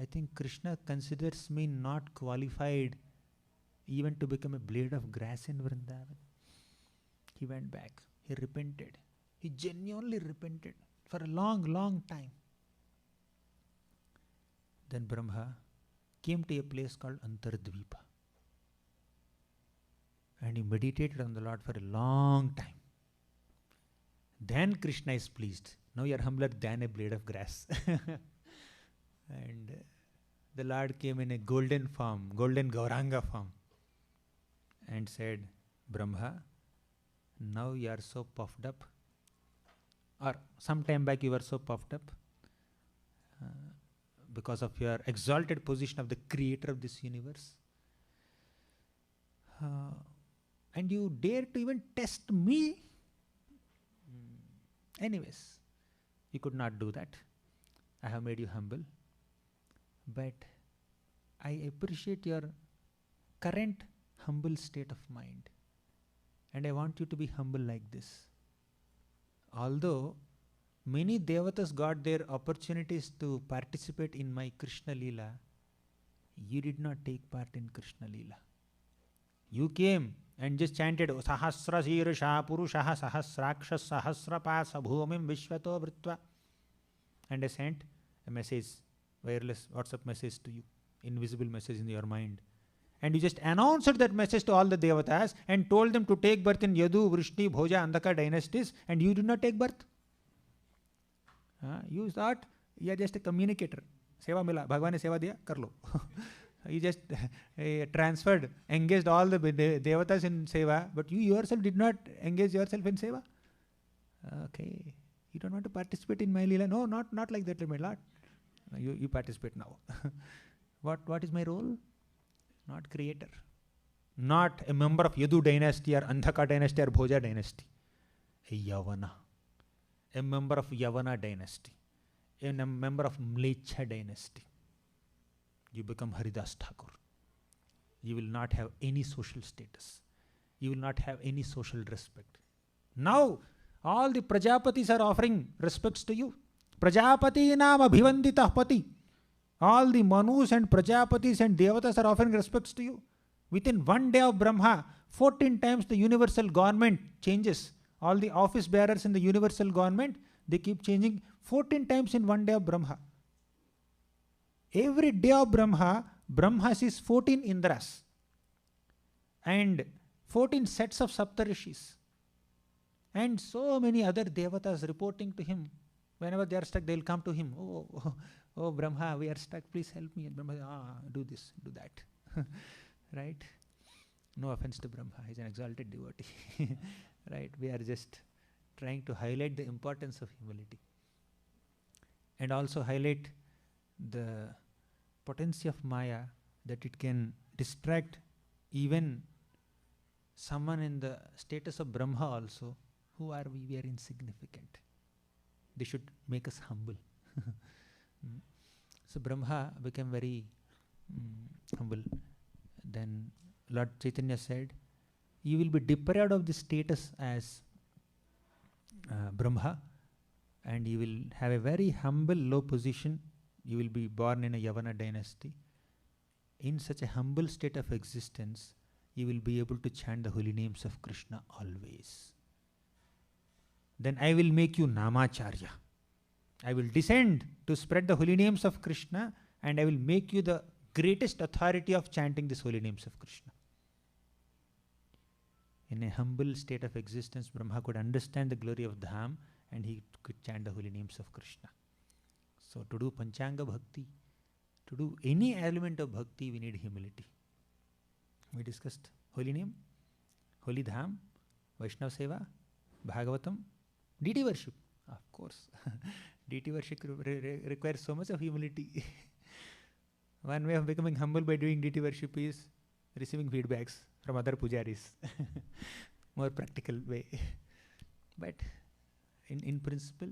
I think Krishna considers me not qualified even to become a blade of grass in Vrindavan. He went back. He repented. He genuinely repented for a long, long time. Then Brahma came to a place called Antardvipa. And he meditated on the Lord for a long time. Then Krishna is pleased. Now you are humbler than a blade of grass. And the Lord came in a golden form, golden Gauranga form, and said, Brahma, now you are so puffed up, or some time back you were so puffed up because of your exalted position of the creator of this universe. And you dare to even test me? Anyways, you could not do that. I have made you humble. But I appreciate your current humble state of mind. And I want you to be humble like this. Although many devatas got their opportunities to participate in my Krishna Leela, you did not take part in Krishna Leela. You came and just chanted Sahasra Sirsha Purushaha Sahasrakshas Sahasrapasa Bhumim Vishvato Vritva. And I sent a message, wireless WhatsApp message to you, invisible message in your mind. And you just announced that message to all the devatas and told them to take birth in Yadu, Vrishni, Bhoja, Andhaka dynasties, and you did not take birth. You thought you are just a communicator. Seva mila, Bhagwan ne seva diya, kar lo. He just transferred, engaged all the devatas in seva, but you yourself did not engage yourself in seva. Okay, you don't want to participate in my lila? No, not like that, my Lord. You participate now. What is my role? Not creator. Not a member of Yadu dynasty or Andhaka dynasty or Bhoja dynasty. A Yavana. A member of Yavana dynasty. A member of Mlecha dynasty. You become Haridas Thakur. You will not have any social status. You will not have any social respect. Now, all the Prajapatis are offering respects to you. Prajapati naam abhivanditah pati. All the Manus and Prajapatis and Devatas are offering respects to you. Within one day of Brahma, 14 times the universal government changes. All the office bearers in the universal government, they keep changing 14 times in one day of Brahma. Every day of Brahma, Brahma sees 14 Indras and 14 sets of Saptarishis and so many other Devatas reporting to him. Whenever they are stuck, they will come to him. Oh, Brahma, we are stuck, please help me. And Brahma, do this, do that. Right? No offense to Brahma, he is an exalted devotee. Right? We are just trying to highlight the importance of humility and also highlight the potency of Maya, that it can distract even someone in the status of Brahma also. Who are we? We are insignificant. They should make us humble. So Brahma became very humble. Then Lord Chaitanya said, you will be deprived of the status as Brahma, and you will have a very humble, low position. You will be born in a Yavana dynasty. In such a humble state of existence, you will be able to chant the holy names of Krishna always. Then I will make you Namacharya. I will descend to spread the holy names of Krishna, and I will make you the greatest authority of chanting these holy names of Krishna. In a humble state of existence, Brahma could understand the glory of Dham, and he could chant the holy names of Krishna. So to do Panchanga Bhakti, to do any element of Bhakti, we need humility. We discussed holy name, holy Dham, Vaishnava Seva, Bhagavatam, deity worship. Of course, deity worship requires so much of humility. One way of becoming humble by doing deity worship is receiving feedbacks from other pujaris. More practical way. But in principle,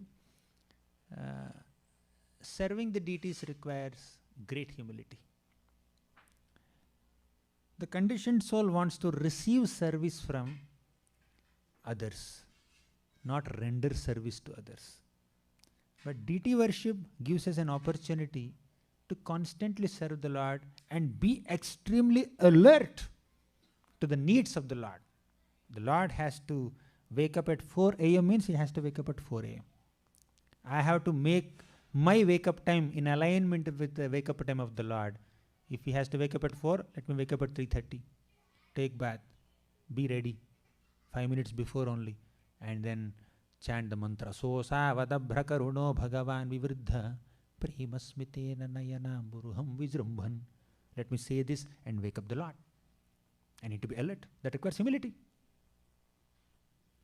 serving the deities requires great humility. The conditioned soul wants to receive service from others, not render service to others. But deity worship gives us an opportunity to constantly serve the Lord and be extremely alert to the needs of the Lord. The Lord has to wake up at 4 a.m. means he has to wake up at 4 a.m. I have to make my wake up time in alignment with the wake up time of the Lord. If he has to wake up at 4, let me wake up at 3:30. Take bath, be ready 5 minutes before only, and then chant the mantra. So sa vadabhra karuno bhagavan vivriddha premasmitena nayanam buruham vijrumbhan. Let me say this and wake up the Lord. I need to be alert. That requires humility.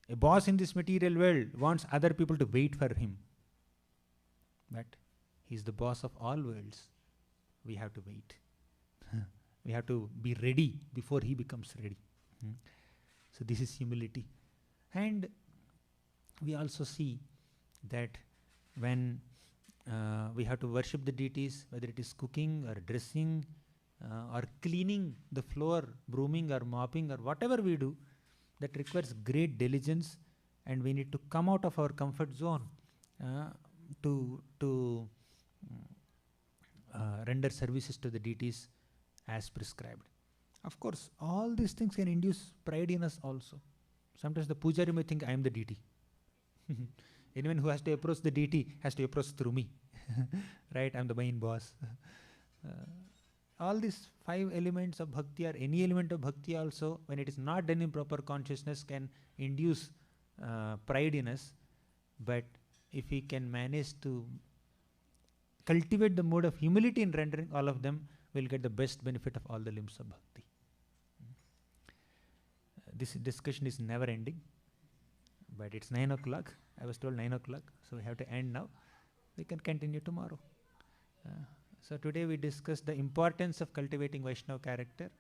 A boss in this material world wants other people to wait for him. But he is the boss of all worlds. We have to wait. We have to be ready before he becomes ready. So this is humility. And we also see that when we have to worship the deities, whether it is cooking or dressing or cleaning the floor, brooming or mopping or whatever we do, that requires great diligence, and we need to come out of our comfort zone to render services to the deities as prescribed. Of course, all these things can induce pride in us also. Sometimes the pujari may think I am the deity. Anyone who has to approach the deity has to approach through me. Right? I am the main boss. All these 5 elements of bhakti or any element of bhakti also, when it is not done in proper consciousness, can induce pride in us. But if we can manage to cultivate the mode of humility in rendering all of them, will get the best benefit of all the limbs of bhakti. This discussion is never ending, but it's 9 o'clock. I was told 9 o'clock, so we have to end now. We can continue tomorrow. So today we discussed the importance of cultivating Vaishnava character,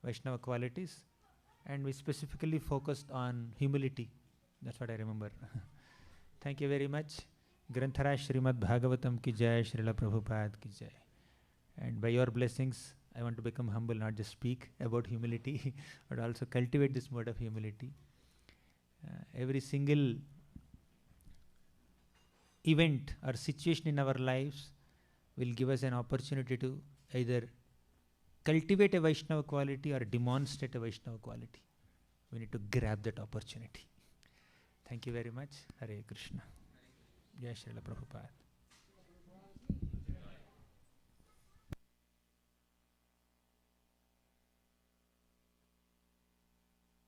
Vaishnava qualities, and we specifically focused on humility. That's what I remember. Thank you very much. Granthara Srimad Bhagavatam ki jai, Srila Prabhupada ki jai. And by your blessings, I want to become humble, not just speak about humility, but also cultivate this mode of humility. Every single event or situation in our lives will give us an opportunity to either cultivate a Vaishnava quality or demonstrate a Vaishnava quality. We need to grab that opportunity. Thank you very much. Hare Krishna. Jai Srila Prabhupada.